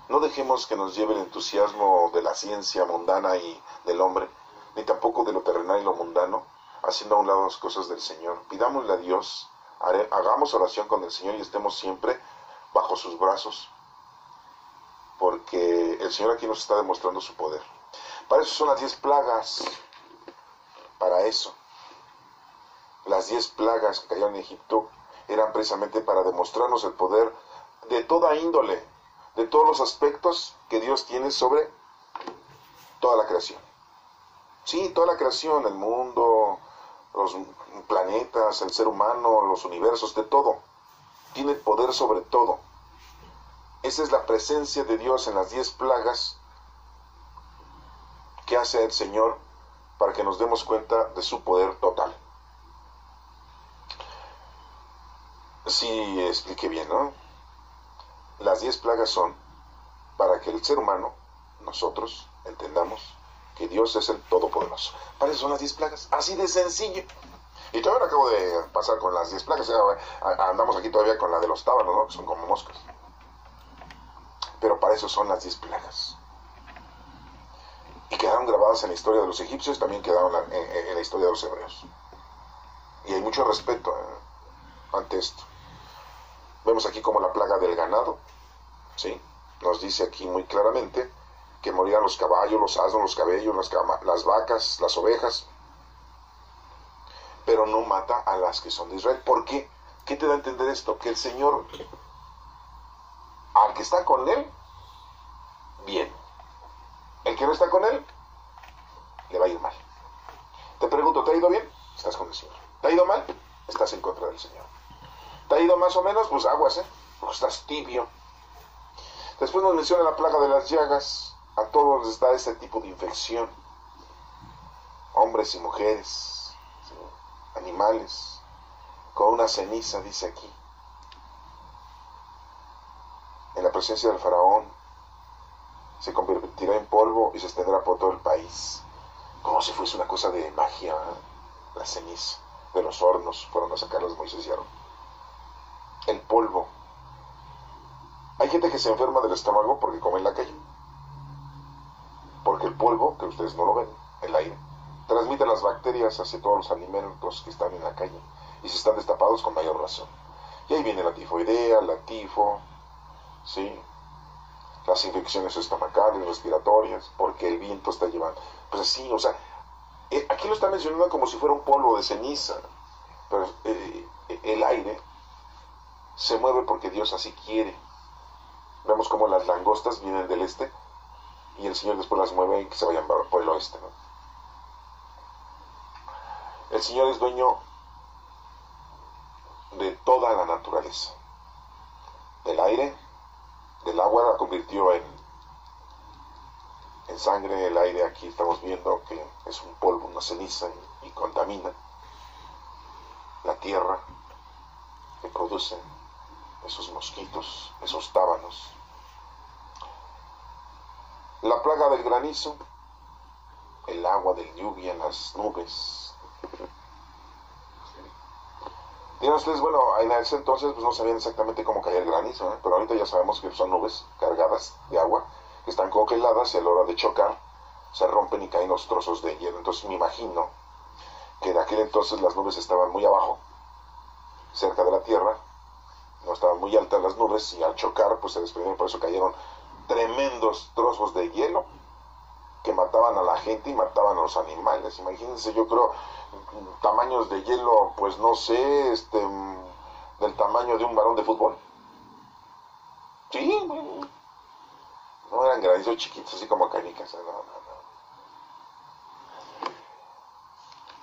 [SPEAKER 2] no dejemos que nos lleve el entusiasmo de la ciencia mundana y del hombre, ni tampoco de lo terrenal y lo mundano, haciendo a un lado las cosas del Señor. Pidámosle a Dios, hagamos oración con el Señor y estemos siempre bajo sus brazos, porque el Señor aquí nos está demostrando su poder. Para eso son las 10 plagas, para eso. Las 10 plagas que cayeron en Egipto eran precisamente para demostrarnos el poder de toda índole, de todos los aspectos que Dios tiene sobre toda la creación. Sí, toda la creación, el mundo, los planetas, el ser humano, los universos, de todo. Tiene poder sobre todo. Esa es la presencia de Dios en las 10 plagas que hace el Señor para que nos demos cuenta de su poder total. Sí, expliqué bien, ¿no? Las 10 plagas son para que el ser humano, nosotros, entendamos que Dios es el Todopoderoso. Para eso son las 10 plagas, así de sencillo. Y todavía no acabo de pasar con las 10 plagas, andamos aquí todavía con la de los tábanos, ¿no? Que son como moscas. Pero para eso son las 10 plagas. Y quedaron grabadas en la historia de los egipcios, también quedaron en la historia de los hebreos. Y hay mucho respeto ante esto. Vemos aquí como la plaga del ganado, ¿sí? Nos dice aquí muy claramente que morían los caballos, los asnos, los camellos, las vacas, las ovejas, pero no mata a las que son de Israel. ¿Por qué? ¿Qué te da a entender esto? Que el Señor, al que está con Él, bien. El que no está con Él, le va a ir mal. Te pregunto, ¿te ha ido bien? Estás con el Señor. ¿Te ha ido mal? Estás en contra del Señor. ¿Te ha ido más o menos? Pues aguas, porque estás tibio. Después nos menciona la plaga de las llagas. A todos les da ese tipo de infección. Hombres y mujeres, ¿sí? Animales, con una ceniza, dice aquí. En la presencia del faraón, se convertirá en polvo y se extenderá por todo el país. Como si fuese una cosa de magia, La ceniza de los hornos fueron a sacarlos Moisés y Aarón. El polvo. Hay gente que se enferma del estómago porque come en la calle. Porque el polvo, que ustedes no lo ven, el aire, transmite las bacterias hacia todos los alimentos que están en la calle. Y si están destapados, con mayor razón. Y ahí viene la tifoidea, la tifo, ¿sí? Las infecciones estomacales, respiratorias, porque el viento está llevando. Pues así, o sea, aquí lo está mencionando como si fuera un polvo de ceniza. Pero el aire se mueve porque Dios así quiere. Vemos como las langostas vienen del este y el Señor después las mueve y que se vayan por el oeste, ¿no? El Señor es dueño de toda la naturaleza, del aire, del agua, la convirtió en sangre. El aire aquí estamos viendo que es un polvo, una ceniza, y contamina. La tierra que produce esos mosquitos, esos tábanos. La plaga del granizo, el agua de lluvia, las nubes. Dirán ustedes, bueno, en ese entonces pues no sabían exactamente cómo caía el granizo, pero ahorita ya sabemos que son nubes cargadas de agua, que están congeladas y a la hora de chocar se rompen y caen los trozos de hielo. Entonces me imagino que en aquel entonces las nubes estaban muy abajo, cerca de la tierra, no estaban muy altas las nubes, y al chocar pues se desprendieron, por eso cayeron tremendos trozos de hielo que mataban a la gente y mataban a los animales. Imagínense, yo creo, tamaños de hielo, pues no sé, del tamaño de un balón de fútbol. Sí, no eran granizos chiquitos, así como canicas, no.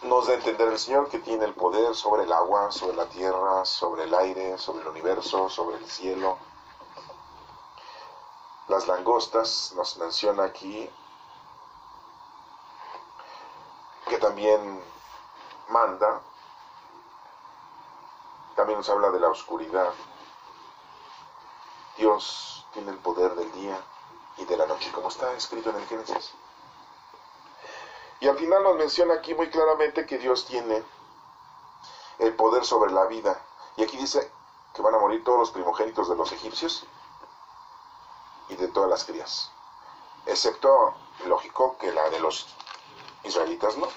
[SPEAKER 2] Nos da a entender el Señor que tiene el poder sobre el agua, sobre la tierra, sobre el aire, sobre el universo, sobre el cielo. Las langostas, nos menciona aquí, que también manda. También nos habla de la oscuridad. Dios tiene el poder del día y de la noche, como está escrito en el Génesis. Y al final nos menciona aquí muy claramente que Dios tiene el poder sobre la vida. Y aquí dice que van a morir todos los primogénitos de los egipcios y de todas las crías, excepto, lógico, que la de los israelitas, ¿no?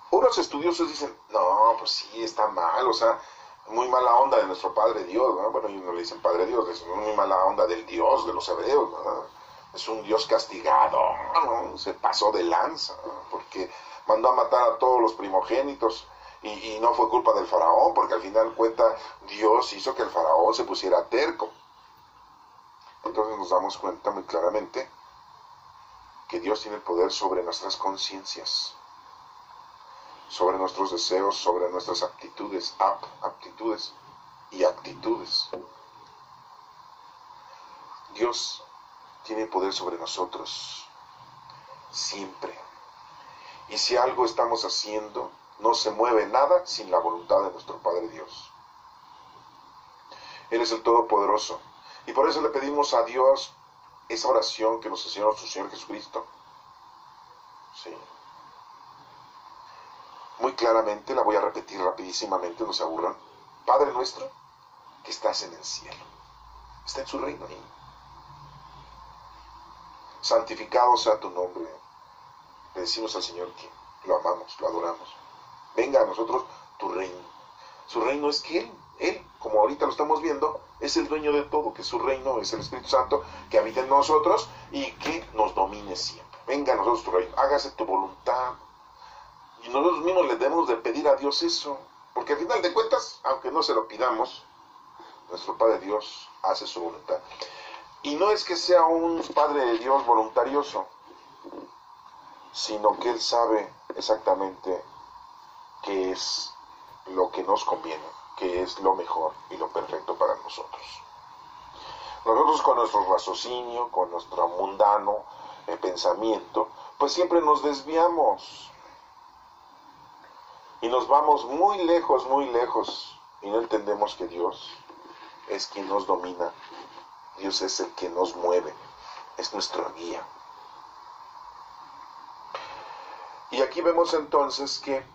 [SPEAKER 2] Unos estudiosos dicen, no, pues sí, está mal, o sea, muy mala onda de nuestro Padre Dios, ¿no? Bueno, ellos no le dicen Padre Dios, es muy mala onda del Dios de los hebreos, ¿no? Es un Dios castigado, ¿no? Se pasó de lanza, ¿no? Porque mandó a matar a todos los primogénitos, y no fue culpa del faraón, porque al final cuenta, Dios hizo que el faraón se pusiera terco. Entonces nos damos cuenta muy claramente que Dios tiene el poder sobre nuestras conciencias, sobre nuestros deseos, sobre nuestras aptitudes y actitudes. Dios tiene poder sobre nosotros siempre. Y si algo estamos haciendo, no se mueve nada sin la voluntad de nuestro Padre Dios. Él es el Todopoderoso. Y por eso le pedimos a Dios esa oración que nos enseñó nuestro Señor Jesucristo. Sí. Muy claramente, la voy a repetir rapidísimamente, no se aburran. Padre nuestro, que estás en el cielo. Está en su reino ahí. Santificado sea tu nombre. Le decimos al Señor que lo amamos, lo adoramos. Venga a nosotros tu reino. Su reino es que Él, como ahorita lo estamos viendo, es el dueño de todo, que su reino es el Espíritu Santo, que habita en nosotros y que nos domine siempre. Venga a nosotros tu reino, hágase tu voluntad. Y nosotros mismos le debemos de pedir a Dios eso, porque al final de cuentas, aunque no se lo pidamos, nuestro Padre Dios hace su voluntad. Y no es que sea un Padre de Dios voluntarioso, sino que Él sabe exactamente qué es lo que nos conviene, qué es lo mejor y lo perfecto para nosotros. Nosotros con nuestro raciocinio, con nuestro mundano pensamiento, pues siempre nos desviamos y nos vamos muy lejos, y no entendemos que Dios es quien nos domina. Dios es el que nos mueve, es nuestra guía. Y aquí vemos entonces que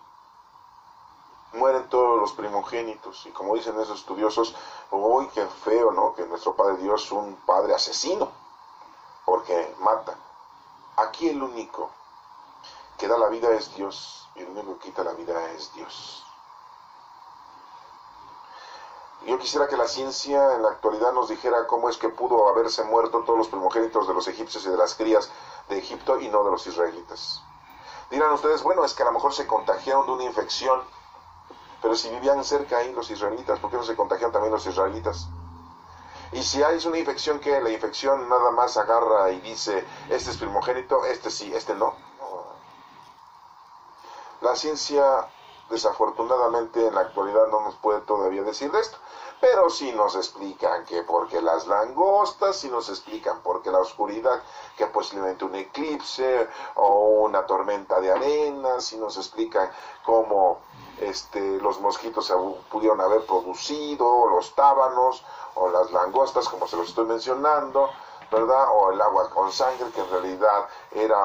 [SPEAKER 2] mueren todos los primogénitos, y como dicen esos estudiosos, uy, qué feo, ¿no? Que nuestro Padre Dios es un Padre asesino, porque mata. Aquí el único que da la vida es Dios, y el único que quita la vida es Dios. Yo quisiera que la ciencia en la actualidad nos dijera cómo es que pudo haberse muerto todos los primogénitos de los egipcios y de las crías de Egipto y no de los israelitas. Dirán ustedes, bueno, es que a lo mejor se contagiaron de una infección, pero si vivían cerca ahí los israelitas, ¿por qué no se contagiaron también los israelitas? Y si hay una infección, que la infección nada más agarra y dice, este es primogénito, este sí, este no. La ciencia, desafortunadamente, en la actualidad no nos puede todavía decir de esto, pero sí nos explican que porque las langostas, sí nos explican porque la oscuridad, que posiblemente un eclipse o una tormenta de arena, sí nos explican cómo los mosquitos se pudieron haber producido, los tábanos o las langostas, como se los estoy mencionando, ¿verdad? O el agua con sangre, que en realidad era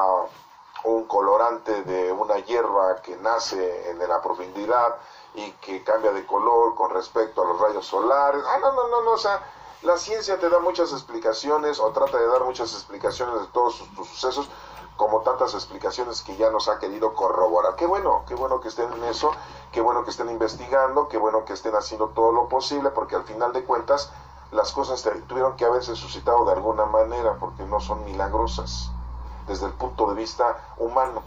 [SPEAKER 2] un colorante de una hierba que nace en la profundidad y que cambia de color con respecto a los rayos solares. No, o sea, la ciencia te da muchas explicaciones, o trata de dar muchas explicaciones de todos tus sucesos, como tantas explicaciones que ya nos ha querido corroborar. Qué bueno que estén en eso, qué bueno que estén investigando, qué bueno que estén haciendo todo lo posible, porque al final de cuentas las cosas tuvieron que haberse suscitado de alguna manera, porque no son milagrosas desde el punto de vista humano.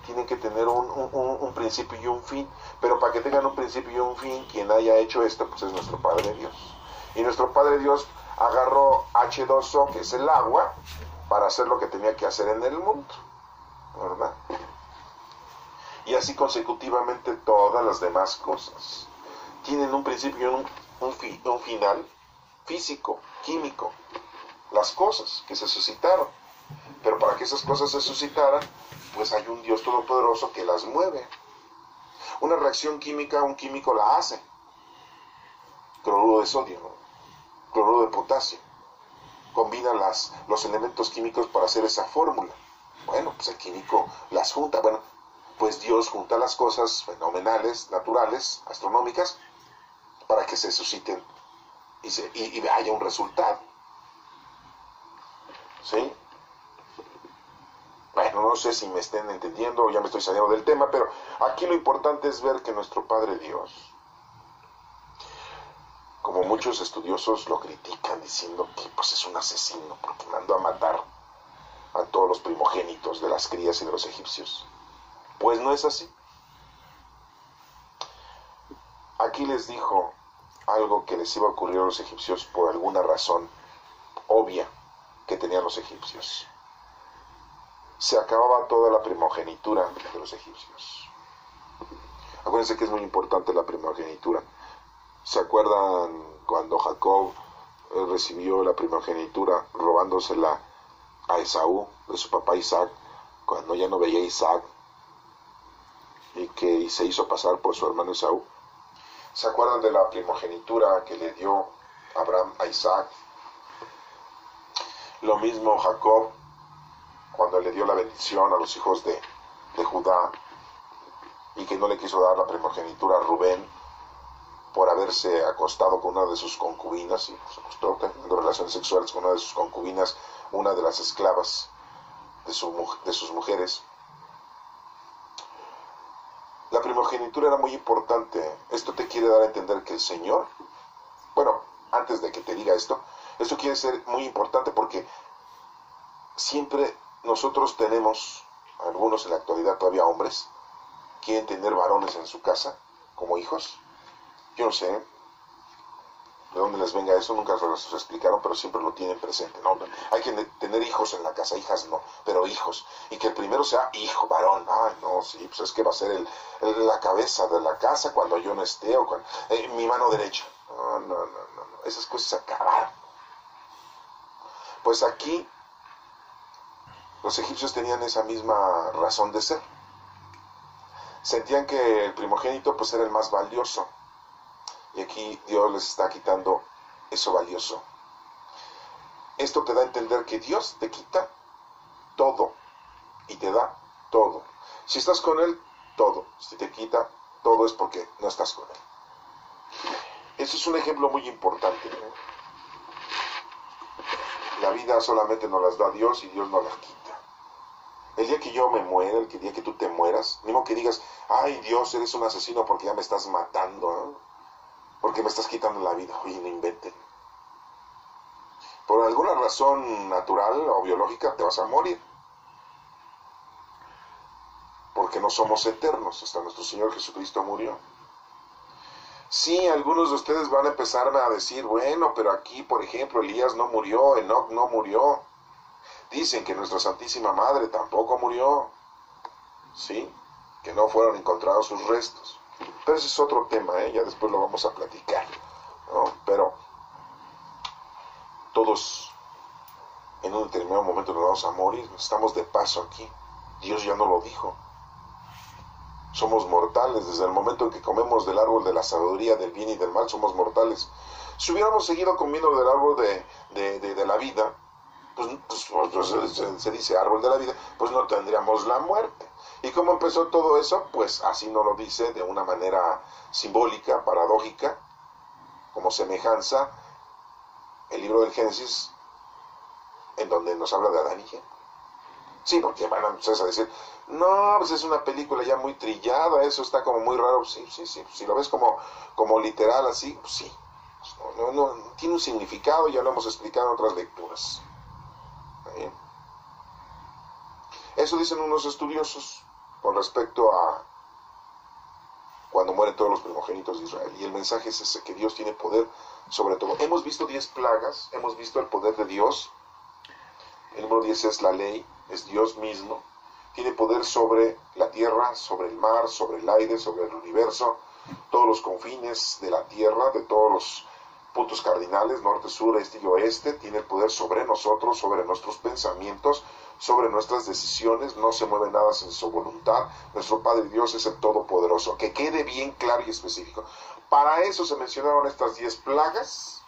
[SPEAKER 2] Tienen que tener un principio y un fin, pero para que tengan un principio y un fin, quien haya hecho esto, pues es nuestro Padre Dios. Y nuestro Padre Dios agarró H2O, que es el agua, para hacer lo que tenía que hacer en el mundo, ¿verdad? Y así consecutivamente todas las demás cosas tienen un principio y un final físico, químico. Las cosas que se suscitaron, pero para que esas cosas se suscitaran, pues hay un Dios todopoderoso que las mueve. Una reacción química, un químico la hace. Cloruro de sodio, cloruro de potasio. Combina los elementos químicos para hacer esa fórmula. Bueno, pues el químico las junta. Bueno, pues Dios junta las cosas fenomenales, naturales, astronómicas, para que se susciten y haya un resultado. ¿Sí? Bueno, no sé si me estén entendiendo o ya me estoy saliendo del tema, pero aquí lo importante es ver que nuestro Padre Dios, como muchos estudiosos lo critican diciendo que pues es un asesino porque mandó a matar a todos los primogénitos de las crías y de los egipcios, pues no es así. Aquí les dijo algo que les iba a ocurrir a los egipcios por alguna razón obvia que tenían los egipcios. Se acababa toda la primogenitura de los egipcios. Acuérdense que es muy importante la primogenitura. ¿Se acuerdan cuando Jacob recibió la primogenitura robándosela a Esaú, de su papá Isaac, cuando ya no veía a Isaac y que se hizo pasar por su hermano Esaú? ¿Se acuerdan de la primogenitura que le dio Abraham a Isaac? Lo mismo Jacob cuando le dio la bendición a los hijos de Judá y que no le quiso dar la primogenitura a Rubén por haberse acostado con una de sus concubinas, y se acostó teniendo relaciones sexuales con una de sus concubinas, una de las esclavas de sus mujeres. La primogenitura era muy importante. Esto te quiere dar a entender que el Señor, bueno, antes de que te diga esto quiere ser muy importante porque siempre nosotros tenemos, algunos en la actualidad todavía hombres, quieren tener varones en su casa como hijos. Yo no sé de dónde les venga eso, nunca se los explicaron, pero siempre lo tienen presente. No, hay que tener hijos en la casa, hijas no, pero hijos. Y que el primero sea hijo, varón. Ay, no, sí, pues es que va a ser la cabeza de la casa cuando yo no esté, o cuando, mi mano derecha. No, esas cosas se acabaron. Pues aquí los egipcios tenían esa misma razón de ser. Sentían que el primogénito pues era el más valioso. Y aquí Dios les está quitando eso valioso. Esto te da a entender que Dios te quita todo y te da todo. Si estás con Él, todo. Si te quita, todo es porque no estás con Él. Eso es un ejemplo muy importante, ¿no? La vida solamente nos las da Dios y Dios nos las quita. El día que yo me muera, el día que tú te mueras, ni modo que digas, ay Dios, eres un asesino porque ya me estás matando, ¿no? Porque me estás quitando la vida. Oye, no inventen. Por alguna razón natural o biológica te vas a morir. Porque no somos eternos. Hasta nuestro Señor Jesucristo murió. Sí, algunos de ustedes van a empezarme a decir, bueno, pero aquí, por ejemplo, Elías no murió, Enoc no murió. Dicen que nuestra Santísima Madre tampoco murió, ¿sí? Que no fueron encontrados sus restos. Pero ese es otro tema, ya después lo vamos a platicar, ¿no? Pero todos en un determinado momento nos vamos a morir, estamos de paso aquí. Dios ya no lo dijo. Somos mortales, desde el momento en que comemos del árbol de la sabiduría, del bien y del mal, somos mortales. Si hubiéramos seguido comiendo del árbol de la vida, pues se dice árbol de la vida, pues no tendríamos la muerte. ¿Y cómo empezó todo eso? Pues así nos lo dice de una manera simbólica, paradójica, como semejanza, el libro del Génesis, en donde nos habla de Adán y Eva. Sí, porque van a empezar a decir, no, pues es una película ya muy trillada, eso está como muy raro. Sí, si lo ves como literal así, pues sí. No, tiene un significado, ya lo hemos explicado en otras lecturas. ¿Sí? Eso dicen unos estudiosos con respecto a cuando mueren todos los primogénitos de Israel. Y el mensaje es ese, que Dios tiene poder sobre todo. Hemos visto 10 plagas, hemos visto el poder de Dios. El número 10 es la ley, es Dios mismo. Tiene poder sobre la tierra, sobre el mar, sobre el aire, sobre el universo, todos los confines de la tierra, de todos los puntos cardinales, norte, sur, este y oeste. Tiene el poder sobre nosotros, sobre nuestros pensamientos, sobre nuestras decisiones. No se mueve nada sin su voluntad. Nuestro Padre Dios es el Todopoderoso. Que quede bien claro y específico. Para eso se mencionaron estas 10 plagas,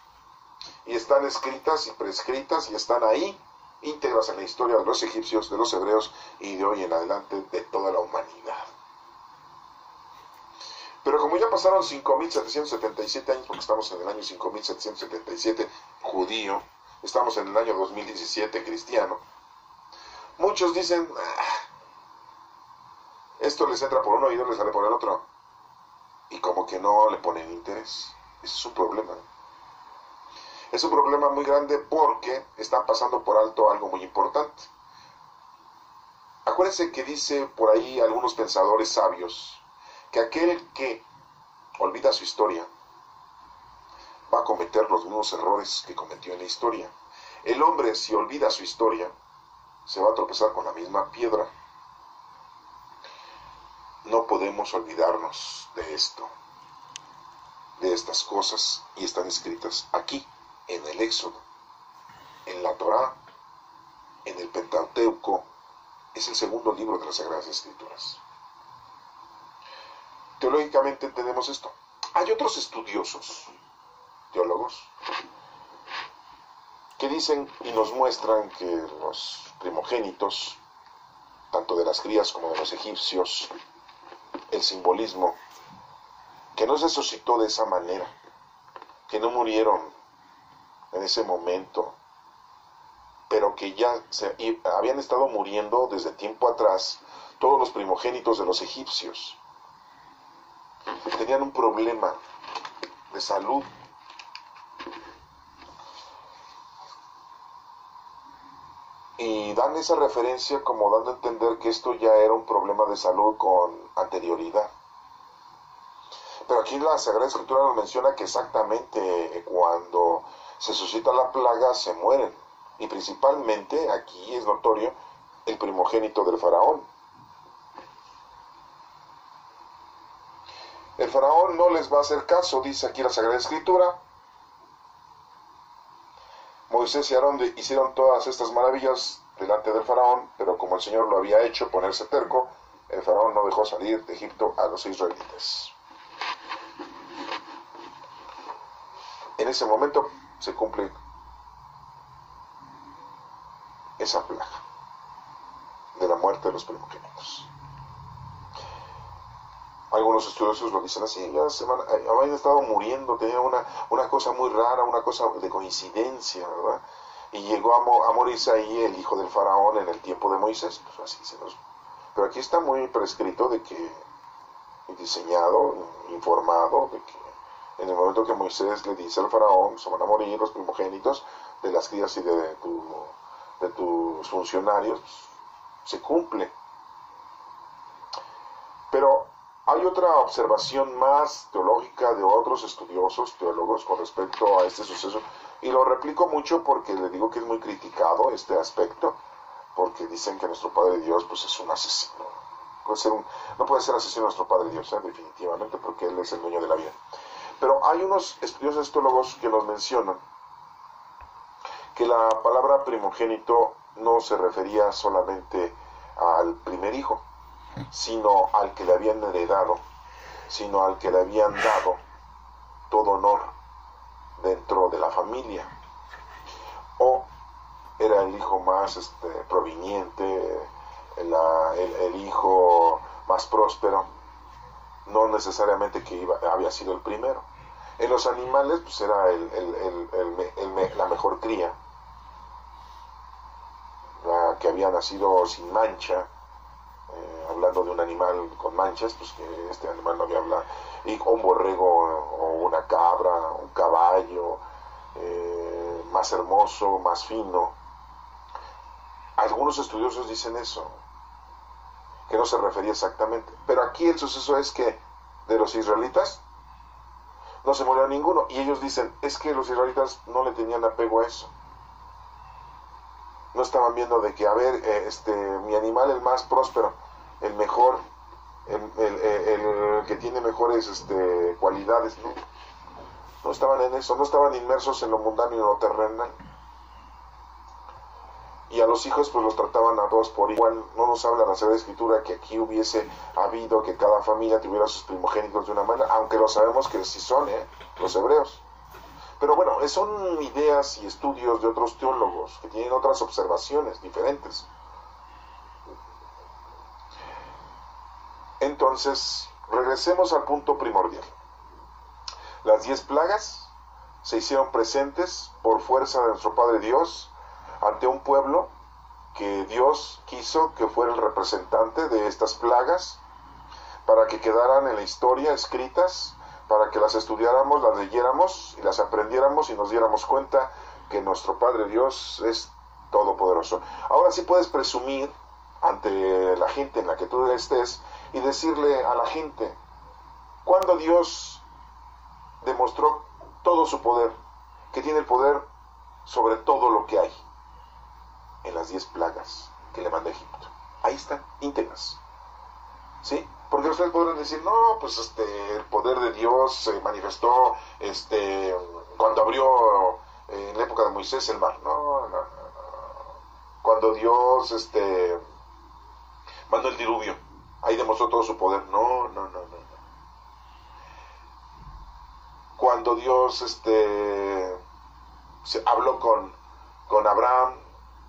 [SPEAKER 2] y están escritas y prescritas y están ahí, íntegras en la historia de los egipcios, de los hebreos y de hoy en adelante de toda la humanidad. Pero como ya pasaron 5.777 años, porque estamos en el año 5.777 judío, estamos en el año 2017 cristiano, muchos dicen, esto les entra por un oído, les sale por el otro, y como que no le ponen interés. Ese es un problema. Es un problema muy grande porque están pasando por alto algo muy importante. Acuérdense que dice por ahí algunos pensadores sabios que aquel que olvida su historia va a cometer los mismos errores que cometió en la historia. El hombre, si olvida su historia, se va a tropezar con la misma piedra. No podemos olvidarnos de esto, de estas cosas, y están escritas aquí, en el Éxodo, en la Torá, en el Pentateuco. Es el segundo libro de las Sagradas Escrituras. Teológicamente entendemos esto. Hay otros estudiosos, teólogos, que dicen y nos muestran que los primogénitos, tanto de las crías como de los egipcios, el simbolismo, que no se suscitó de esa manera, que no murieron en ese momento, pero que ya habían estado muriendo desde tiempo atrás. Todos los primogénitos de los egipcios tenían un problema de salud. Y dan esa referencia como dando a entender que esto ya era un problema de salud con anterioridad. Pero aquí la Sagrada Escritura nos menciona que exactamente cuando se suscita la plaga se mueren. Y principalmente aquí es notorio el primogénito del faraón. El faraón no les va a hacer caso, dice aquí la Sagrada Escritura. Moisés y Aarón hicieron todas estas maravillas delante del faraón, pero como el Señor lo había hecho ponerse terco, el faraón no dejó salir de Egipto a los israelitas. En ese momento se cumple esa plaga de la muerte de los primogénitos. Algunos estudiosos lo dicen así, ya habían estado muriendo, tenía una cosa muy rara, una cosa de coincidencia, ¿verdad? Y llegó a morirse ahí el hijo del faraón en el tiempo de Moisés, pues así pero aquí está muy prescrito de que, diseñado, informado, de que en el momento que Moisés le dice al faraón, se van a morir los primogénitos de las crías y de tus funcionarios, se cumple. Pero hay Hay otra observación más teológica de otros estudiosos, teólogos, con respecto a este suceso, y lo replico mucho porque le digo que es muy criticado este aspecto, porque dicen que nuestro Padre Dios pues es un asesino. No puede ser asesino nuestro Padre Dios, definitivamente, porque Él es el dueño de la vida. Pero hay unos estudiosos teólogos que nos mencionan que la palabra primogénito no se refería solamente al primer hijo, sino al que le habían heredado, sino al que le habían dado todo honor dentro de la familia, o era el hijo más proveniente, el hijo más próspero, no necesariamente que había sido el primero. En los animales pues era la mejor cría, la que había nacido sin mancha. Hablando de un animal con manchas, pues que este animal no había hablado, y un borrego o una cabra, un caballo, más hermoso, más fino. Algunos estudiosos dicen eso, que no se refería exactamente, pero aquí el suceso es que de los israelitas no se murió ninguno, y ellos dicen, es que los israelitas no le tenían apego a eso. No estaban viendo de que, a ver, mi animal el más próspero, el mejor, el que tiene mejores cualidades, ¿no? No estaban en eso, no estaban inmersos en lo mundano y en lo terrenal. Y a los hijos pues los trataban a todos por igual. No nos habla la Sagrada Escritura que aquí hubiese habido que cada familia tuviera sus primogénitos de una manera, aunque lo sabemos que sí son, los hebreos. Pero bueno, son ideas y estudios de otros teólogos que tienen otras observaciones diferentes. Entonces, regresemos al punto primordial. Las 10 plagas se hicieron presentes por fuerza de nuestro Padre Dios ante un pueblo que Dios quiso que fuera el representante de estas plagas, para que quedaran en la historia escritas, para que las estudiáramos, las leyéramos y las aprendiéramos y nos diéramos cuenta que nuestro Padre Dios es todopoderoso. Ahora sí puedes presumir ante la gente en la que tú estés y decirle a la gente, cuando Dios demostró todo su poder, que tiene el poder sobre todo lo que hay, en las 10 plagas que le mandó a Egipto. Ahí están, íntegras. ¿Sí? Porque ustedes podrán decir, no, pues el poder de Dios se manifestó cuando abrió en la época de Moisés el mar. No. Cuando Dios mandó el diluvio, ahí demostró todo su poder. No. Cuando Dios habló con Abraham,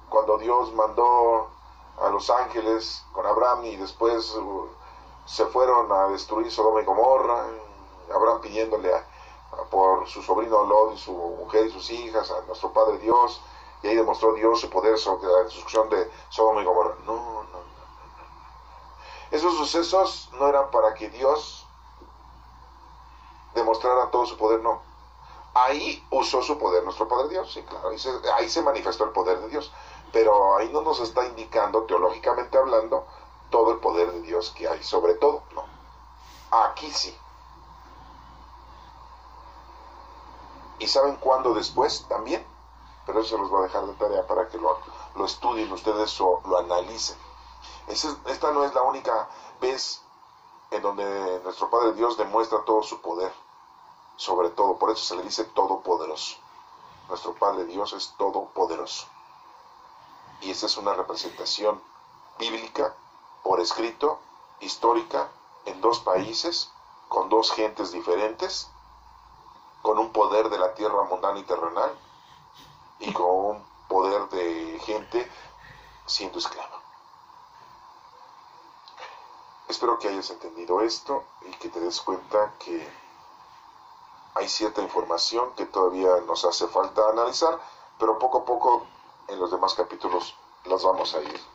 [SPEAKER 2] cuando Dios mandó a los ángeles con Abraham y después se fueron a destruir Sodoma y Gomorra, Abraham pidiéndole por su sobrino Lot y su mujer y sus hijas a nuestro Padre Dios, y ahí demostró Dios su poder sobre la destrucción de Sodoma y Gomorra. No. Esos sucesos no eran para que Dios demostrara todo su poder, no. Ahí usó su poder nuestro Padre Dios, sí, claro, ahí se manifestó el poder de Dios, pero ahí no nos está indicando, teológicamente hablando, todo el poder de Dios que hay sobre todo, no. Aquí sí. ¿Y saben cuándo después? También, pero eso se los voy a dejar de tarea para que lo estudien ustedes o lo analicen. Esta no es la única vez en donde nuestro Padre Dios demuestra todo su poder, sobre todo, por eso se le dice todopoderoso. Nuestro Padre Dios es todopoderoso. Y esta es una representación bíblica, por escrito, histórica, en 2 países, con 2 gentes diferentes, con un poder de la tierra mundana y terrenal, y con un poder de gente siendo esclava. Espero que hayas entendido esto y que te des cuenta que hay cierta información que todavía nos hace falta analizar, pero poco a poco en los demás capítulos las vamos a ir